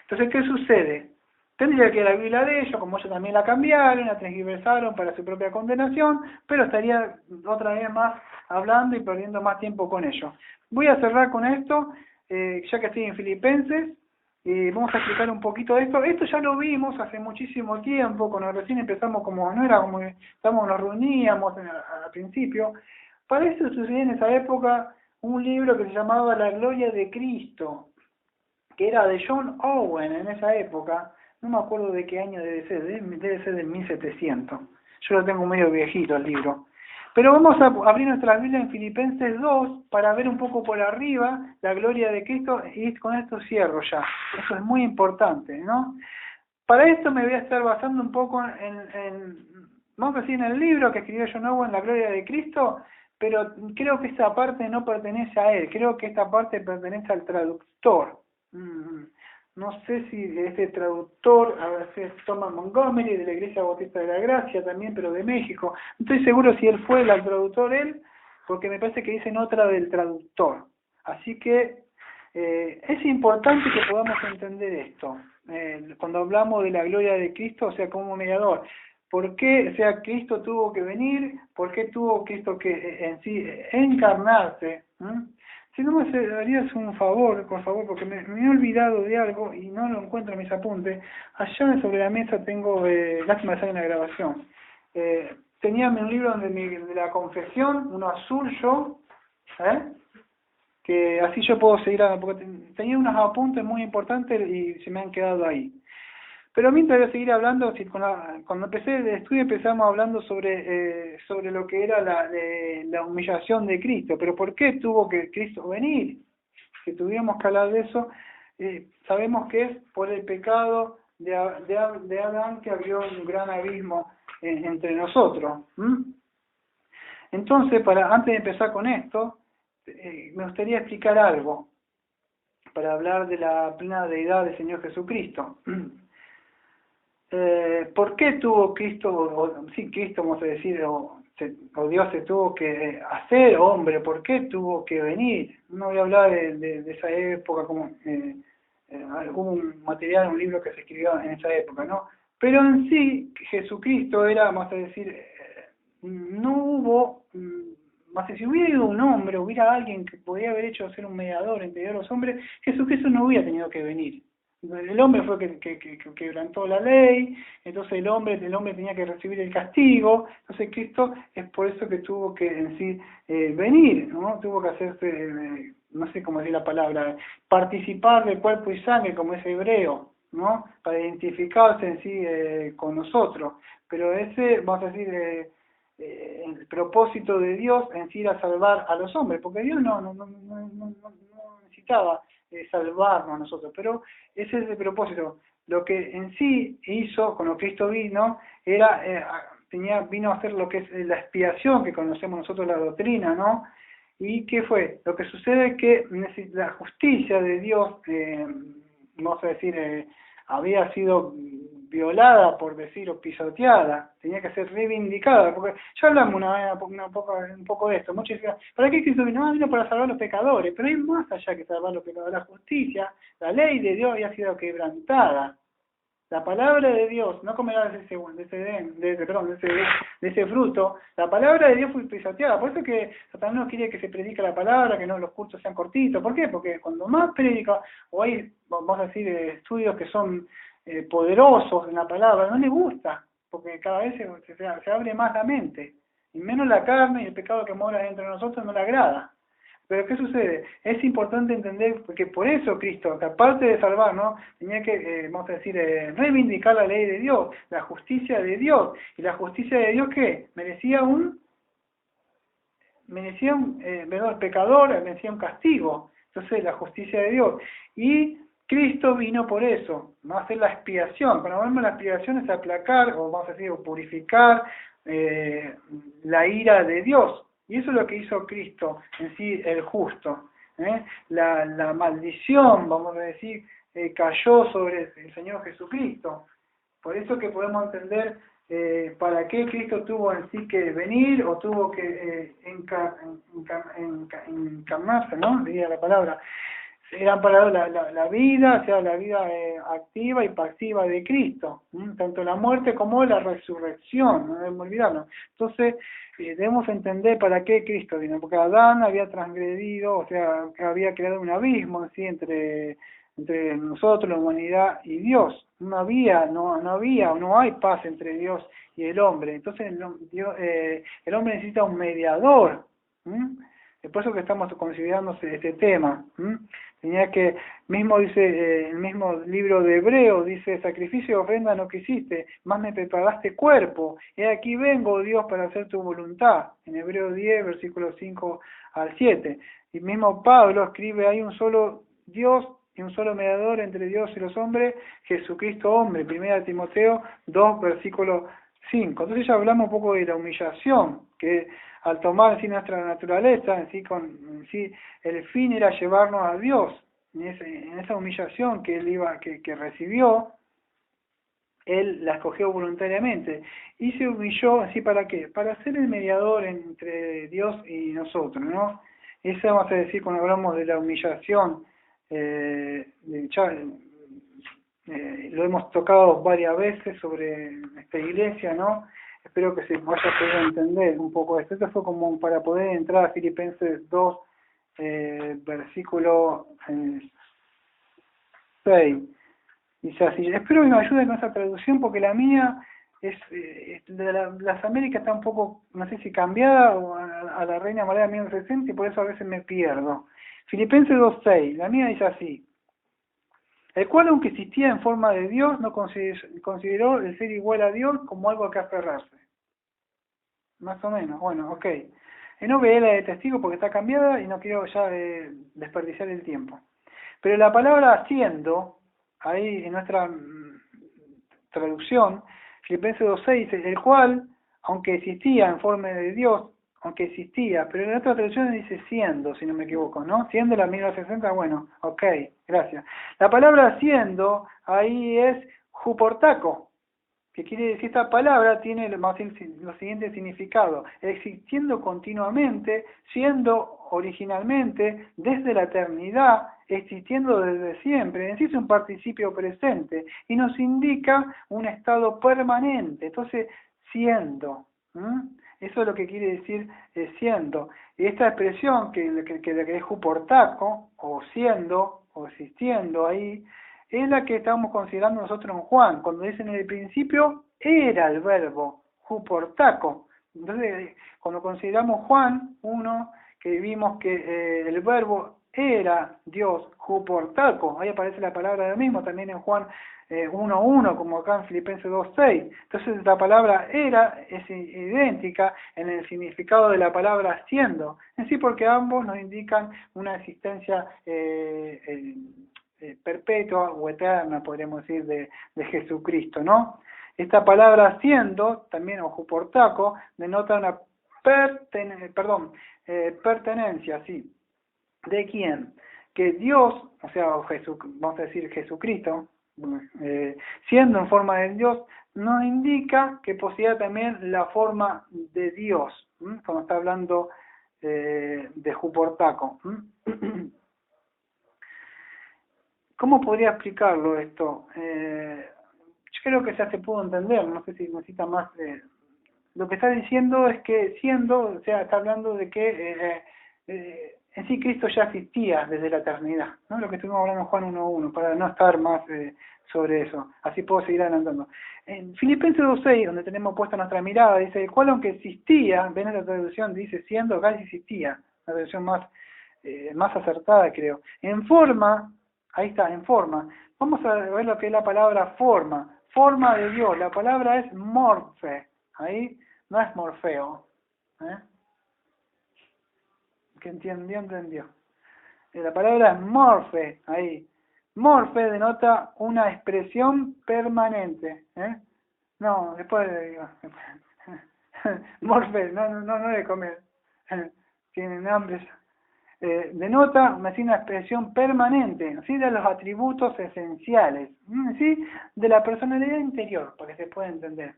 Entonces, ¿qué sucede? Tendría que ir a la Biblia de ellos, como ellos también la cambiaron, la transgiversaron para su propia condenación, pero estaría otra vez más hablando y perdiendo más tiempo con ellos. Voy a cerrar con esto, ya que estoy en Filipenses, vamos a explicar un poquito de esto. Esto ya lo vimos hace muchísimo tiempo, cuando recién empezamos, como no era como nos reuníamos al principio. Para eso sucedía en esa época un libro que se llamaba La Gloria de Cristo, que era de John Owen en esa época. No me acuerdo de qué año debe ser de 1700. Yo lo tengo medio viejito el libro. Pero vamos a abrir nuestra Biblia en Filipenses 2 para ver un poco por arriba la gloria de Cristo, y con esto cierro ya. Eso es muy importante, ¿no? Para esto me voy a estar basando un poco vamos a decir, en el libro que escribió John Owen, La Gloria de Cristo, pero creo que esta parte no pertenece a él, creo que esta parte pertenece al traductor. No sé si este traductor, a ver si es Thomas Montgomery, de la Iglesia Bautista de la Gracia también, pero de México. No estoy seguro si él fue el traductor porque me parece que dicen otra del traductor. Así que es importante que podamos entender esto. Cuando hablamos de la gloria de Cristo, o sea, como mediador. ¿Por qué, o sea, Cristo tuvo que venir? ¿Por qué tuvo Cristo que en sí encarnarse? Si no me harías un favor, por favor, porque me he olvidado de algo y no lo encuentro en mis apuntes. Allá sobre la mesa tengo, lástima que sale en la grabación. Tenía un libro de la confesión, uno azul yo, que así yo puedo seguir, porque tenía unos apuntes muy importantes y se me han quedado ahí. Pero mientras voy a seguir hablando, cuando empecé el estudio empezamos hablando sobre lo que era la humillación de Cristo. Pero ¿por qué tuvo que Cristo venir? Que tuviéramos que hablar de eso, sabemos que es por el pecado de Adán, que abrió un gran abismo entre nosotros. Entonces, antes de empezar con esto, me gustaría explicar algo para hablar de la plena deidad del Señor Jesucristo. ¿Por qué tuvo Cristo, Cristo vamos a decir, o Dios se tuvo que hacer hombre? ¿Por qué tuvo que venir? No voy a hablar de esa época, como hubo un material, un libro que se escribió en esa época, ¿no? Pero en sí, Jesucristo era, vamos a decir, no hubo, más si hubiera ido un hombre, hubiera alguien que podía haber hecho ser un mediador entre los hombres, Jesucristo no hubiera tenido que venir. El hombre fue que quebrantó la ley, entonces el hombre tenía que recibir el castigo, entonces Cristo es por eso que tuvo que en sí venir, ¿no? Tuvo que hacerse, no sé cómo decir la palabra, participar de cuerpo y sangre, como es hebreo, ¿no? Para identificarse en sí con nosotros. Pero ese, vamos a decir, el propósito de Dios en sí era salvar a los hombres, porque Dios no necesitaba salvarnos a nosotros, pero ese es el propósito. Lo que en sí hizo cuando Cristo vino era vino a hacer lo que es la expiación que conocemos nosotros, la doctrina, ¿no? ¿Y qué fue? Lo que sucede es que la justicia de Dios, vamos a decir, había sido violada, por decir, o pisoteada, tenía que ser reivindicada, porque ya hablamos un poco de esto. Muchos decían, ¿para qué Cristo vino? Vino para salvar a los pecadores, pero hay más allá que salvar a los pecadores. La justicia, la ley de Dios había sido quebrantada. La palabra de Dios, no comerás de ese fruto, la palabra de Dios fue pisoteada. Por eso que Satanás no quiere que se predique la palabra, que no los cultos sean cortitos. ¿Por qué? Porque cuando más predica, o hay, vamos a decir, estudios que son poderosos en la palabra, no le gusta, porque cada vez se abre más la mente, y menos la carne y el pecado que mora dentro de nosotros no le agrada. Pero ¿qué sucede? Es importante entender que por eso Cristo, que aparte de salvarnos, tenía que, vamos a decir, reivindicar la ley de Dios, la justicia de Dios. ¿Y la justicia de Dios qué? Merecía un pecador, merecía un castigo. Entonces, la justicia de Dios. Y Cristo vino por eso, va a hacer la expiación. Cuando hablamos de la expiación es aplacar, o vamos a decir, o purificar la ira de Dios. Y eso es lo que hizo Cristo, en sí, el justo. La maldición, vamos a decir, cayó sobre el Señor Jesucristo. Por eso que podemos entender para qué Cristo tuvo en sí que venir, o tuvo que encarnarse, ¿no? Diría la palabra. eran para la vida, o sea, la vida activa y pasiva de Cristo, tanto la muerte como la resurrección, no debemos olvidarnos. Entonces, debemos entender para qué Cristo vino, porque Adán había transgredido, o sea, había creado un abismo, ¿sí? entre nosotros, la humanidad y Dios. No hay paz entre Dios y el hombre. Entonces, el hombre necesita un mediador. Es por eso que estamos considerando este tema. Tenía que, mismo dice, el mismo libro de Hebreos, dice, sacrificio y ofrenda no quisiste, más me preparaste cuerpo. He aquí vengo, Dios, para hacer tu voluntad. En Hebreos 10, versículos 5 al 7. Y mismo Pablo escribe, hay un solo Dios y un solo mediador entre Dios y los hombres, Jesucristo hombre. 1 Timoteo 2, versículo 5. Entonces ya hablamos un poco de la humillación, que al tomar en sí nuestra naturaleza, en sí el fin era llevarnos a Dios. En esa humillación que él que recibió, él la escogió voluntariamente y se humilló así. ¿Para qué? Para ser el mediador entre Dios y nosotros, ¿no? Eso vamos a decir cuando hablamos de la humillación. Lo hemos tocado varias veces sobre esta iglesia, ¿no? Espero que se vaya a poder entender un poco esto. Esto fue como para poder entrar a Filipenses 2, versículo 6. Dice así, espero que me ayuden con esa traducción porque la mía de las Américas está un poco, no sé si cambiada o a la Reina Valera 1960 y por eso a veces me pierdo. Filipenses 2.6, la mía dice así: el cual, aunque existía en forma de Dios, no consideró el ser igual a Dios como algo a que aferrarse. Más o menos, bueno, ok. No ve la de testigo porque está cambiada y no quiero ya desperdiciar el tiempo. Pero la palabra siendo, ahí en nuestra traducción, Filipenses 2.6 dice, el cual, aunque existía en forma de Dios, aunque existía, pero en otra traducción dice siendo, si no me equivoco, ¿no? Siendo la 1960, bueno, ok, gracias. La palabra siendo, ahí es huportaco, que quiere decir, esta palabra tiene lo siguiente significado: existiendo continuamente, siendo originalmente, desde la eternidad, existiendo desde siempre. En sí es un participio presente y nos indica un estado permanente. Entonces, siendo. Eso es lo que quiere decir siendo. Y esta expresión que es huportaco, o siendo, o existiendo ahí, es la que estamos considerando nosotros en Juan, cuando dicen en el principio era el verbo, huportaco. Entonces, cuando consideramos Juan 1, que vimos que el verbo era Dios, huportaco, ahí aparece la palabra del mismo, también en Juan 1.1, como acá en Filipenses 2.6. Entonces la palabra era es idéntica en el significado de la palabra siendo, en sí porque ambos nos indican una existencia perpetua o eterna, podríamos decir, de Jesucristo, ¿no? Esta palabra siendo, también o huportaco, denota una pertenencia, ¿sí? ¿De quién? Que Dios, o sea, vamos a decir Jesucristo, siendo en forma de Dios, nos indica que posee también la forma de Dios, cuando está hablando de huportaco. ¿Cómo podría explicarlo esto? Yo creo que ya se pudo entender, no sé si necesita más. Lo que está diciendo es que siendo, o sea, está hablando de que en sí Cristo ya existía desde la eternidad, ¿no? Lo que estuvimos hablando en Juan 1.1, para no estar más sobre eso, así puedo seguir adelantando. En Filipenses 2.6, donde tenemos puesta nuestra mirada, dice, el cual aunque existía, ven en la traducción, dice siendo, acá existía, la traducción más acertada, creo. En forma, ahí está, en forma. Vamos a ver lo que es la palabra forma de Dios. La palabra es morfe, ahí no es morfeo. Que entendió. La palabra es morfe, ahí. Morfe denota una expresión permanente. No, después digo. Morfe, no de comer. Tienen hambre. Denota una expresión permanente, ¿sí? De los atributos esenciales, ¿sí? De la personalidad interior, para que se pueda entender.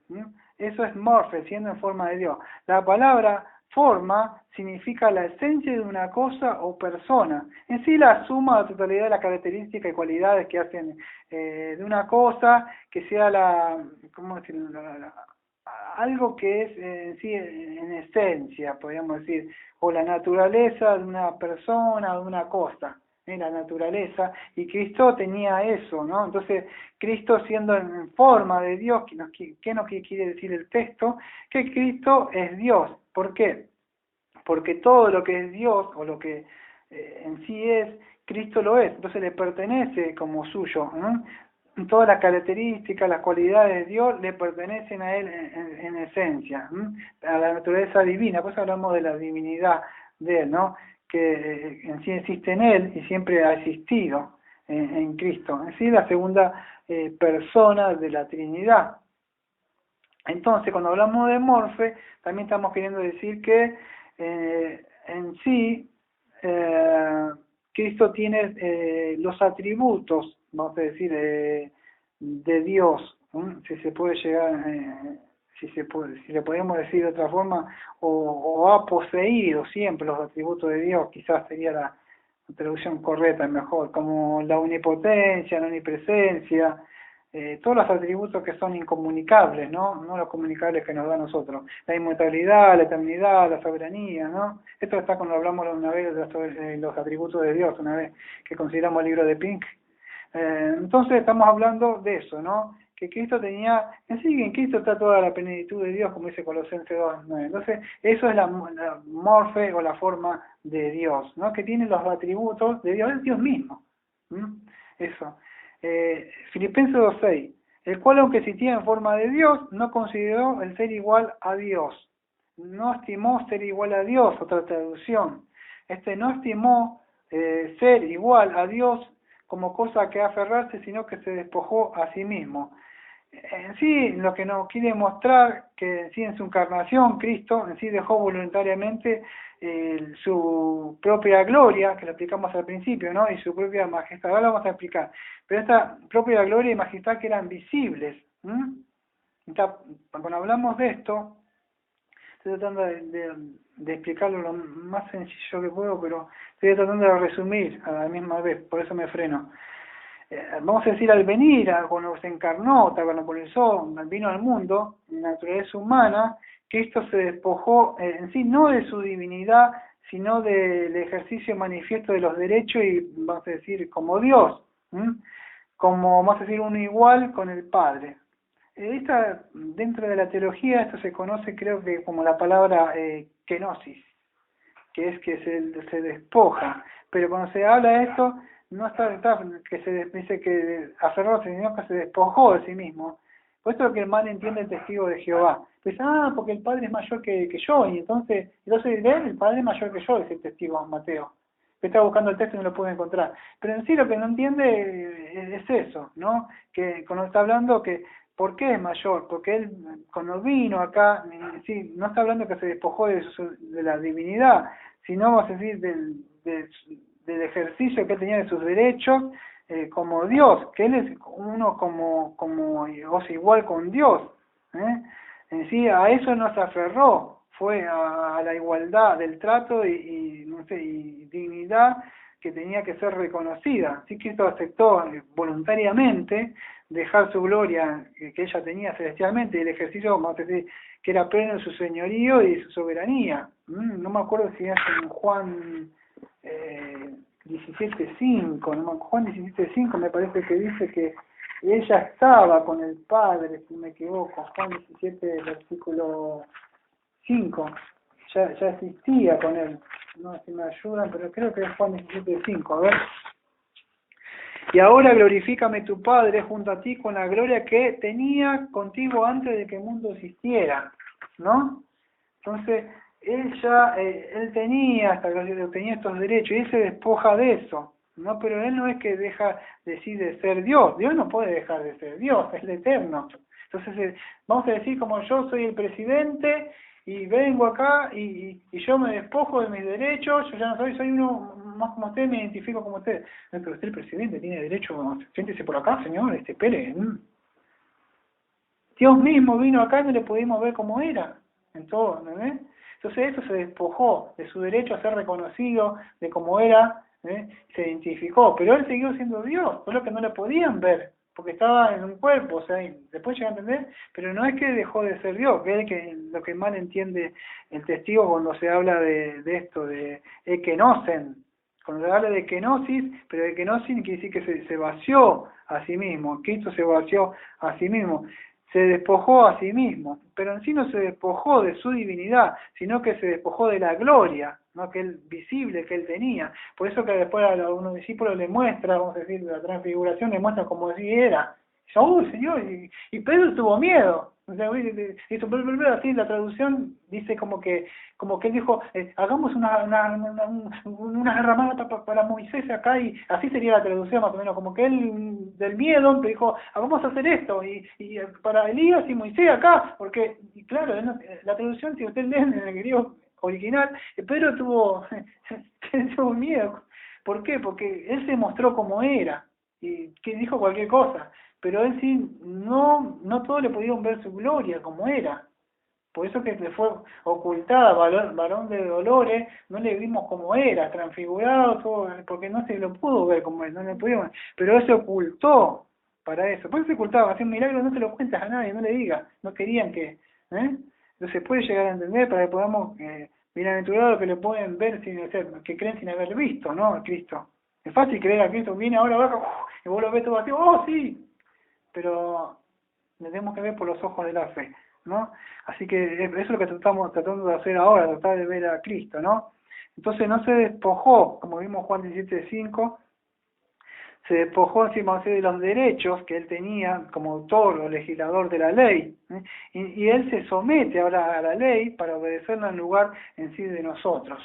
Eso es morfe, siendo en forma de Dios. La palabra forma significa la esencia de una cosa o persona. En sí la suma de totalidad de las características y cualidades que hacen de una cosa, que sea ¿cómo decirlo? Algo que es en sí en esencia, podríamos decir, o la naturaleza de una persona, de una cosa, la naturaleza, y Cristo tenía eso, ¿no? Entonces, Cristo siendo en forma de Dios, ¿qué nos quiere decir el texto? Que Cristo es Dios. ¿Por qué? Porque todo lo que es Dios, o lo que en sí es, Cristo lo es, entonces le pertenece como suyo, ¿no? Todas las características, las cualidades de Dios le pertenecen a Él en esencia, a la naturaleza divina. Por eso hablamos de la divinidad de Él, ¿no? Que en sí existe en Él y siempre ha existido en Cristo. En sí, la segunda persona de la Trinidad. Entonces, cuando hablamos de morfe, también estamos queriendo decir que en sí Cristo tiene los atributos, vamos a decir, de Dios, si se puede llegar, si le podemos decir de otra forma, o ha poseído siempre los atributos de Dios, quizás sería la traducción correcta, mejor, como la omnipotencia, la omnipresencia, todos los atributos que son incomunicables, ¿no? No los comunicables que nos da a nosotros. La inmutabilidad, la eternidad, la soberanía, ¿no? Esto está cuando hablamos una vez de los atributos de Dios, una vez que consideramos el libro de Pink. Entonces estamos hablando de eso, ¿no? Que Cristo tenía, en sí, en Cristo está toda la plenitud de Dios, como dice Colosenses 2:9. Entonces, eso es la morfe o la forma de Dios, ¿no? Que tiene los atributos de Dios, es Dios mismo. Eso. Filipenses 2:6, el cual aunque existía en forma de Dios, no consideró el ser igual a Dios, no estimó ser igual a Dios, otra traducción, no estimó ser igual a Dios como cosa que aferrarse, sino que se despojó a sí mismo. En sí, lo que nos quiere mostrar que en sí en su encarnación, Cristo en sí dejó voluntariamente su propia gloria, que lo explicamos al principio, ¿no? Y su propia majestad, ahora lo vamos a explicar, pero esta propia gloria y majestad que eran visibles. Cuando hablamos de esto, estoy tratando de explicarlo lo más sencillo que puedo, pero estoy tratando de resumir a la misma vez, por eso me freno. Vamos a decir, al venir, cuando se encarnó, cuando vino al mundo, en la naturaleza humana, Cristo se despojó en sí no de su divinidad, sino del ejercicio manifiesto de los derechos y, vamos a decir, como Dios, como, vamos a decir, uno igual con el Padre. Dentro de la teología, esto se conoce, creo que como la palabra kenosis, que es que se despoja, pero cuando se habla de esto, no está que se dice que aferrarse, sino que se despojó de sí mismo. Por esto es lo que el mal entiende el testigo de Jehová. Pues, porque el Padre es mayor que yo, y entonces el Padre es mayor que yo, dice el testigo Mateo. Que estaba buscando el texto y no lo pude encontrar. Pero en sí lo que no entiende es eso, ¿no? Que cuando está hablando que, ¿por qué es mayor? Porque él, cuando vino acá, sí, no está hablando que se despojó de la divinidad, sino, vamos a decir, del ejercicio que él tenía de sus derechos como Dios, que él es uno como igual con Dios. En sí, a eso no se aferró, fue a la igualdad del trato y dignidad que tenía que ser reconocida. Así que esto aceptó voluntariamente dejar su gloria que ella tenía celestialmente y el ejercicio, vamos a decir, que era pleno de su señorío y de su soberanía. No me acuerdo si es en Juan 17:5, ¿no? Juan 17:5 me parece que dice que ella estaba con el Padre, si me equivoco, Juan 17, versículo 5, ya existía con él, no sé si me ayudan, pero creo que es Juan 17:5, a ver. Y ahora glorifícame tu Padre junto a ti con la gloria que tenía contigo antes de que el mundo existiera, ¿no? Entonces, él tenía estos derechos y él se despoja de eso, ¿no? Pero él no es que decide ser Dios. Dios no puede dejar de ser Dios, es el eterno. Entonces, vamos a decir, como yo soy el presidente y vengo acá y yo me despojo de mis derechos, yo ya no soy uno más como usted, me identifico como usted. No, pero usted el presidente tiene derecho, siéntese por acá, señor, espere. Dios mismo vino acá y no le pudimos ver cómo era, en todo, ¿no ves? Entonces eso se despojó de su derecho a ser reconocido, de cómo era, se identificó, pero él siguió siendo Dios, solo que no lo podían ver, porque estaba en un cuerpo, o sea, y después llega a entender, pero no es que dejó de ser Dios, que es que lo que mal entiende el testigo cuando se habla de esto, de ekenosen, cuando se habla de kenosis, pero de kenosis quiere decir que se vació a sí mismo, Cristo se vació a sí mismo, se despojó a sí mismo, pero en sí no se despojó de su divinidad, sino que se despojó de la gloria, ¿no? Que él, visible que él tenía. Por eso que después a algunos discípulos le muestra, vamos a decir, la transfiguración, le muestra como si era. Dice, ¡uy, Señor! Y Pedro tuvo miedo. O sea, eso, pero así la traducción dice como que él dijo, hagamos una herramienta para Moisés acá, y así sería la traducción más o menos, como que él del miedo dijo, vamos a hacer esto, y para Elías y Moisés acá, porque, y claro, la traducción, si usted lee en el griego original, Pedro tuvo miedo. ¿Por qué? Porque él se mostró como era, y que dijo cualquier cosa, pero él sí, no todos le pudieron ver su gloria como era. Por eso que le fue ocultada, varón de dolores, no le vimos como era, transfigurado, todo, porque no se lo pudo ver como él, no le pudimos, pero él se ocultó para eso. Por eso se ocultaba, hacía un milagro, no se lo cuentas a nadie, no le digas, no querían que, entonces puede llegar a entender para que podamos, bienaventurados que lo pueden ver sin hacer, que creen sin haber visto, ¿no? A Cristo. Es fácil creer a Cristo, viene ahora abajo, y vos lo ves todo así, ¡oh sí! Pero le tenemos que ver por los ojos de la fe, ¿no? Así que eso es lo que estamos tratando de hacer ahora, tratar de ver a Cristo, ¿no? Entonces no se despojó, como vimos Juan 17:5, se despojó encima de los derechos que él tenía como autor o legislador de la ley, y él se somete ahora a la ley para obedecerla en lugar en sí de nosotros.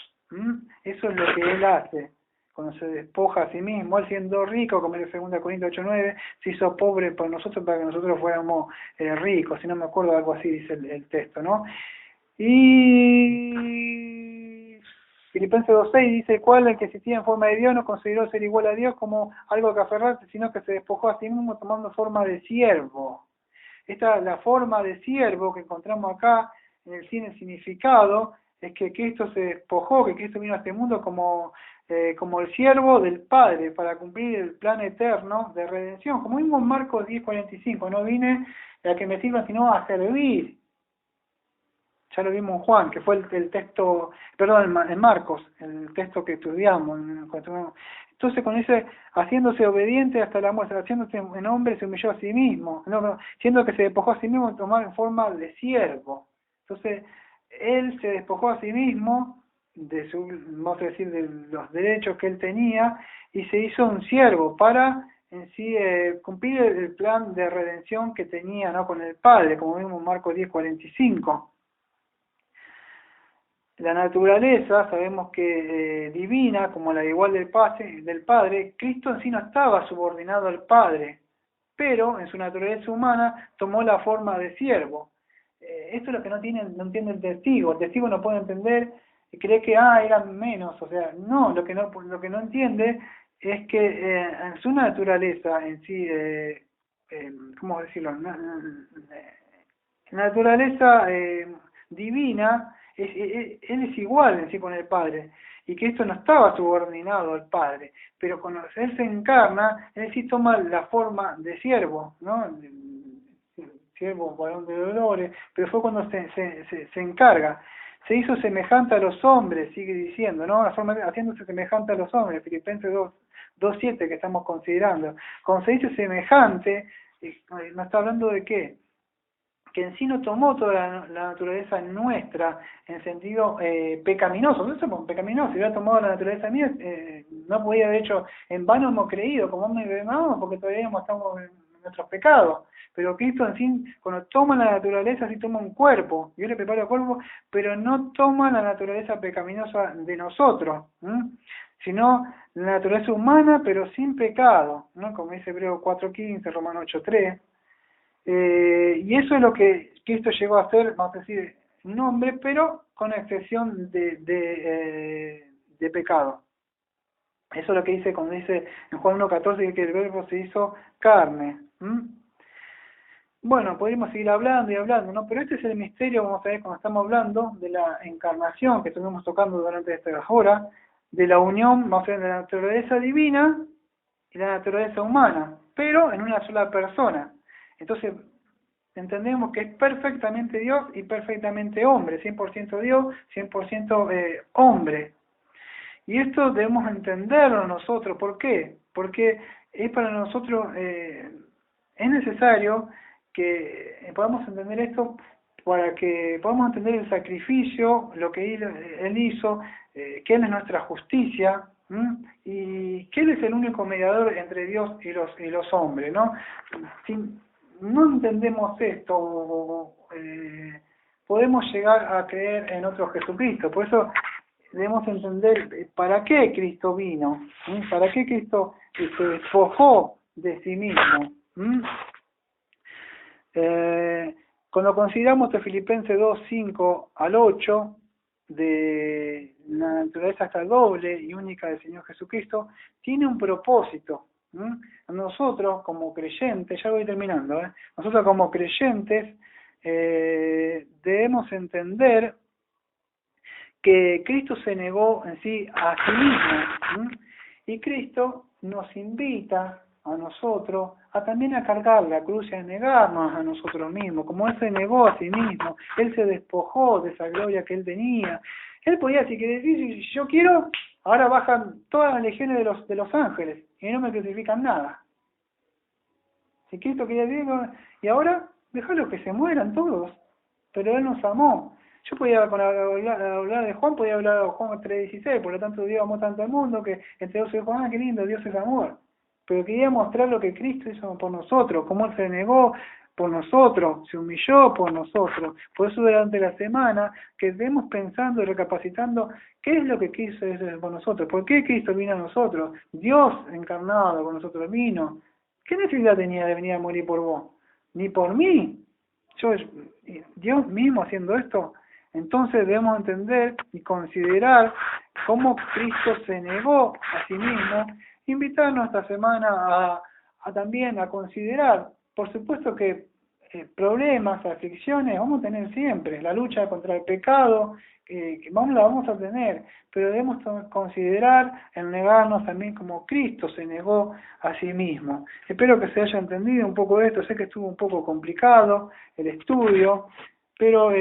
Eso es lo que él hace cuando se despoja a sí mismo, él siendo rico, como es 2 Corintios 8:9, se hizo pobre por nosotros para que nosotros fuéramos ricos, si no me acuerdo, algo así dice el texto, ¿no? Y Filipenses 2:6 dice, cuál el que existía en forma de Dios no consideró ser igual a Dios como algo que aferrarse, sino que se despojó a sí mismo tomando forma de siervo. Esta la forma de siervo que encontramos acá en el significado es que Cristo se despojó, que Cristo vino a este mundo como el siervo del Padre para cumplir el plan eterno de redención. Como vimos en Marcos 10:45, no vine a que me sirvan sino a servir. Ya lo vimos en Juan, que fue el texto, perdón, en Marcos, el texto que estudiamos. Entonces con ese, haciéndose obediente hasta la muerte, haciéndose en hombre, se humilló a sí mismo, siendo que se despojó a sí mismo en tomar en forma de siervo. Entonces, él se despojó a sí mismo de su, vamos a decir, de los derechos que él tenía, y se hizo un siervo para en sí cumplir el plan de redención que tenía, ¿no?, con el Padre, como vimos en Marcos 10:45. La naturaleza, sabemos que divina, como la igual del Padre, Cristo en sí no estaba subordinado al Padre, pero en su naturaleza humana tomó la forma de siervo. Esto es lo que no entiende el testigo. El testigo no puede entender y cree que eran menos, o sea, no, lo que no entiende es que en su naturaleza en sí, ¿cómo decirlo? La naturaleza divina, él es igual en sí con el Padre, y que esto no estaba subordinado al Padre, pero cuando él se encarna, él sí toma la forma de siervo, ¿no? Siervo, varón de dolores, pero fue cuando se encarga. Se hizo semejante a los hombres, sigue diciendo, ¿no? La forma haciéndose semejante a los hombres, Filipenses 2:7 que estamos considerando. Cuando se dice semejante, ¿no está hablando de qué? Que en sí no tomó toda la naturaleza nuestra en sentido pecaminoso. Nosotros somos pecaminosos, si hubiera tomado la naturaleza mía, no podía haber hecho, en vano hemos creído, como me bebamos, porque todavía estamos en nuestros pecados. Pero Cristo en sí, cuando toma la naturaleza, sí toma un cuerpo, Dios le prepara el cuerpo, pero no toma la naturaleza pecaminosa de nosotros, sino la naturaleza humana, pero sin pecado, ¿no? Como dice Hebreos 4:15, Romanos 8:3. Y eso es lo que Cristo llegó a hacer, vamos a decir, un hombre, pero con excepción de pecado. Eso es lo que dice cuando dice en Juan 1:14 que el verbo se hizo carne. Bueno, podríamos seguir hablando y hablando, ¿no? Pero este es el misterio, vamos a ver, cuando estamos hablando de la encarnación que estuvimos tocando durante esta hora, de la unión, vamos a ver, de la naturaleza divina y la naturaleza humana, pero en una sola persona. Entonces, entendemos que es perfectamente Dios y perfectamente hombre, 100% Dios, 100% hombre. Y esto debemos entenderlo nosotros. ¿Por qué? Porque es para nosotros, es necesario que podamos entender esto para que podamos entender el sacrificio, lo que él hizo, que Él es nuestra justicia, y que Él es el único mediador entre Dios y los hombres, ¿no? Si no entendemos esto, podemos llegar a creer en otro Jesucristo. Por eso debemos entender para qué Cristo vino, para qué Cristo se despojó de sí mismo. Cuando consideramos de Filipenses 2, 5 al 8, de la naturaleza hasta doble y única del Señor Jesucristo, tiene un propósito. Nosotros como creyentes, ya voy terminando, nosotros como creyentes debemos entender que Cristo se negó en sí a sí mismo, y Cristo nos invita a nosotros a también a cargar la cruz y a negarnos a nosotros mismos, como Él se negó a sí mismo, Él se despojó de esa gloria que Él tenía. Él podía, si yo quiero, ahora bajan todas las legiones de los ángeles y no me crucifican nada. Si Cristo quería decir, y ahora, déjalo que se mueran todos, pero Él nos amó. Yo podía hablar de Juan, podía hablar de Juan 3:16, por lo tanto Dios amó tanto al mundo que entre Dios y Juan, qué lindo, Dios es amor. Pero quería mostrar lo que Cristo hizo por nosotros, cómo Él se negó por nosotros, se humilló por nosotros. Por eso durante la semana que debemos pensando y recapacitando qué es lo que quiso hacer por nosotros, por qué Cristo vino a nosotros, Dios encarnado con nosotros vino. ¿Qué necesidad tenía de venir a morir por vos? Ni por mí. Dios mismo haciendo esto. Entonces debemos entender y considerar cómo Cristo se negó a sí mismo, invitarnos esta semana a también a considerar, por supuesto que problemas, aflicciones, vamos a tener siempre, la lucha contra el pecado, la vamos a tener, pero debemos considerar el negarnos también como Cristo se negó a sí mismo. Espero que se haya entendido un poco de esto, sé que estuvo un poco complicado el estudio, pero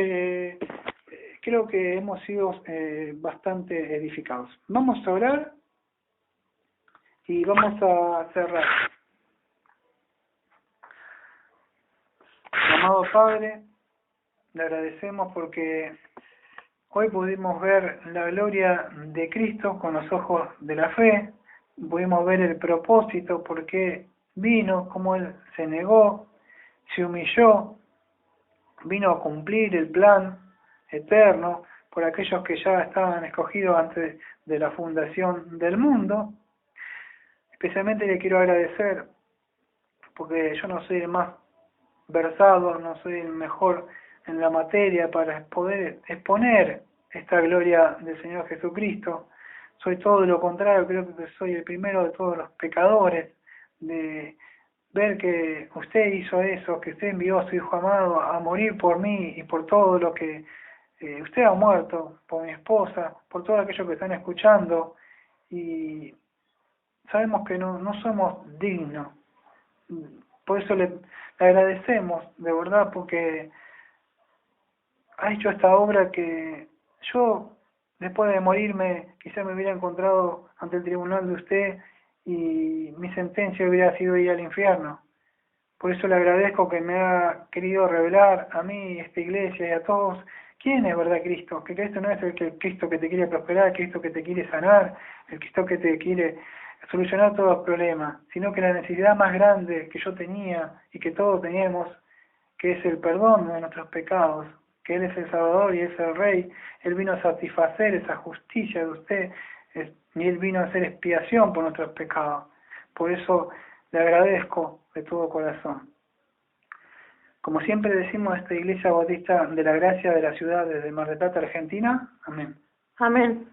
creo que hemos sido bastante edificados. Vamos a orar y vamos a cerrar. Amado Padre, le agradecemos porque hoy pudimos ver la gloria de Cristo con los ojos de la fe, pudimos ver el propósito, por qué vino, cómo Él se negó, se humilló, vino a cumplir el plan eterno por aquellos que ya estaban escogidos antes de la fundación del mundo. Especialmente le quiero agradecer porque yo no soy el más versado, no soy el mejor en la materia para poder exponer esta gloria del Señor Jesucristo. Soy todo lo contrario, creo que soy el primero de todos los pecadores, de ver que usted hizo eso, que usted envió a su Hijo amado a morir por mí y por todo lo que usted ha muerto, por mi esposa, por todos aquellos que están escuchando, y sabemos que no somos dignos. Por eso le agradecemos, de verdad, porque ha hecho esta obra que yo, después de morirme, quizá me hubiera encontrado ante el tribunal de usted y mi sentencia hubiera sido ir al infierno. Por eso le agradezco que me ha querido revelar a mí, a esta iglesia y a todos quién es verdad Cristo, que Cristo no es el Cristo que te quiere prosperar, el Cristo que te quiere sanar, el Cristo que te quiere solucionar todos los problemas, sino que la necesidad más grande que yo tenía y que todos teníamos, que es el perdón de nuestros pecados, que Él es el Salvador y es el Rey, Él vino a satisfacer esa justicia de usted, y Él vino a hacer expiación por nuestros pecados. Por eso le agradezco de todo corazón. Como siempre decimos, esta Iglesia Bautista de la Gracia de la ciudad de Mar del Plata, Argentina. Amén. Amén.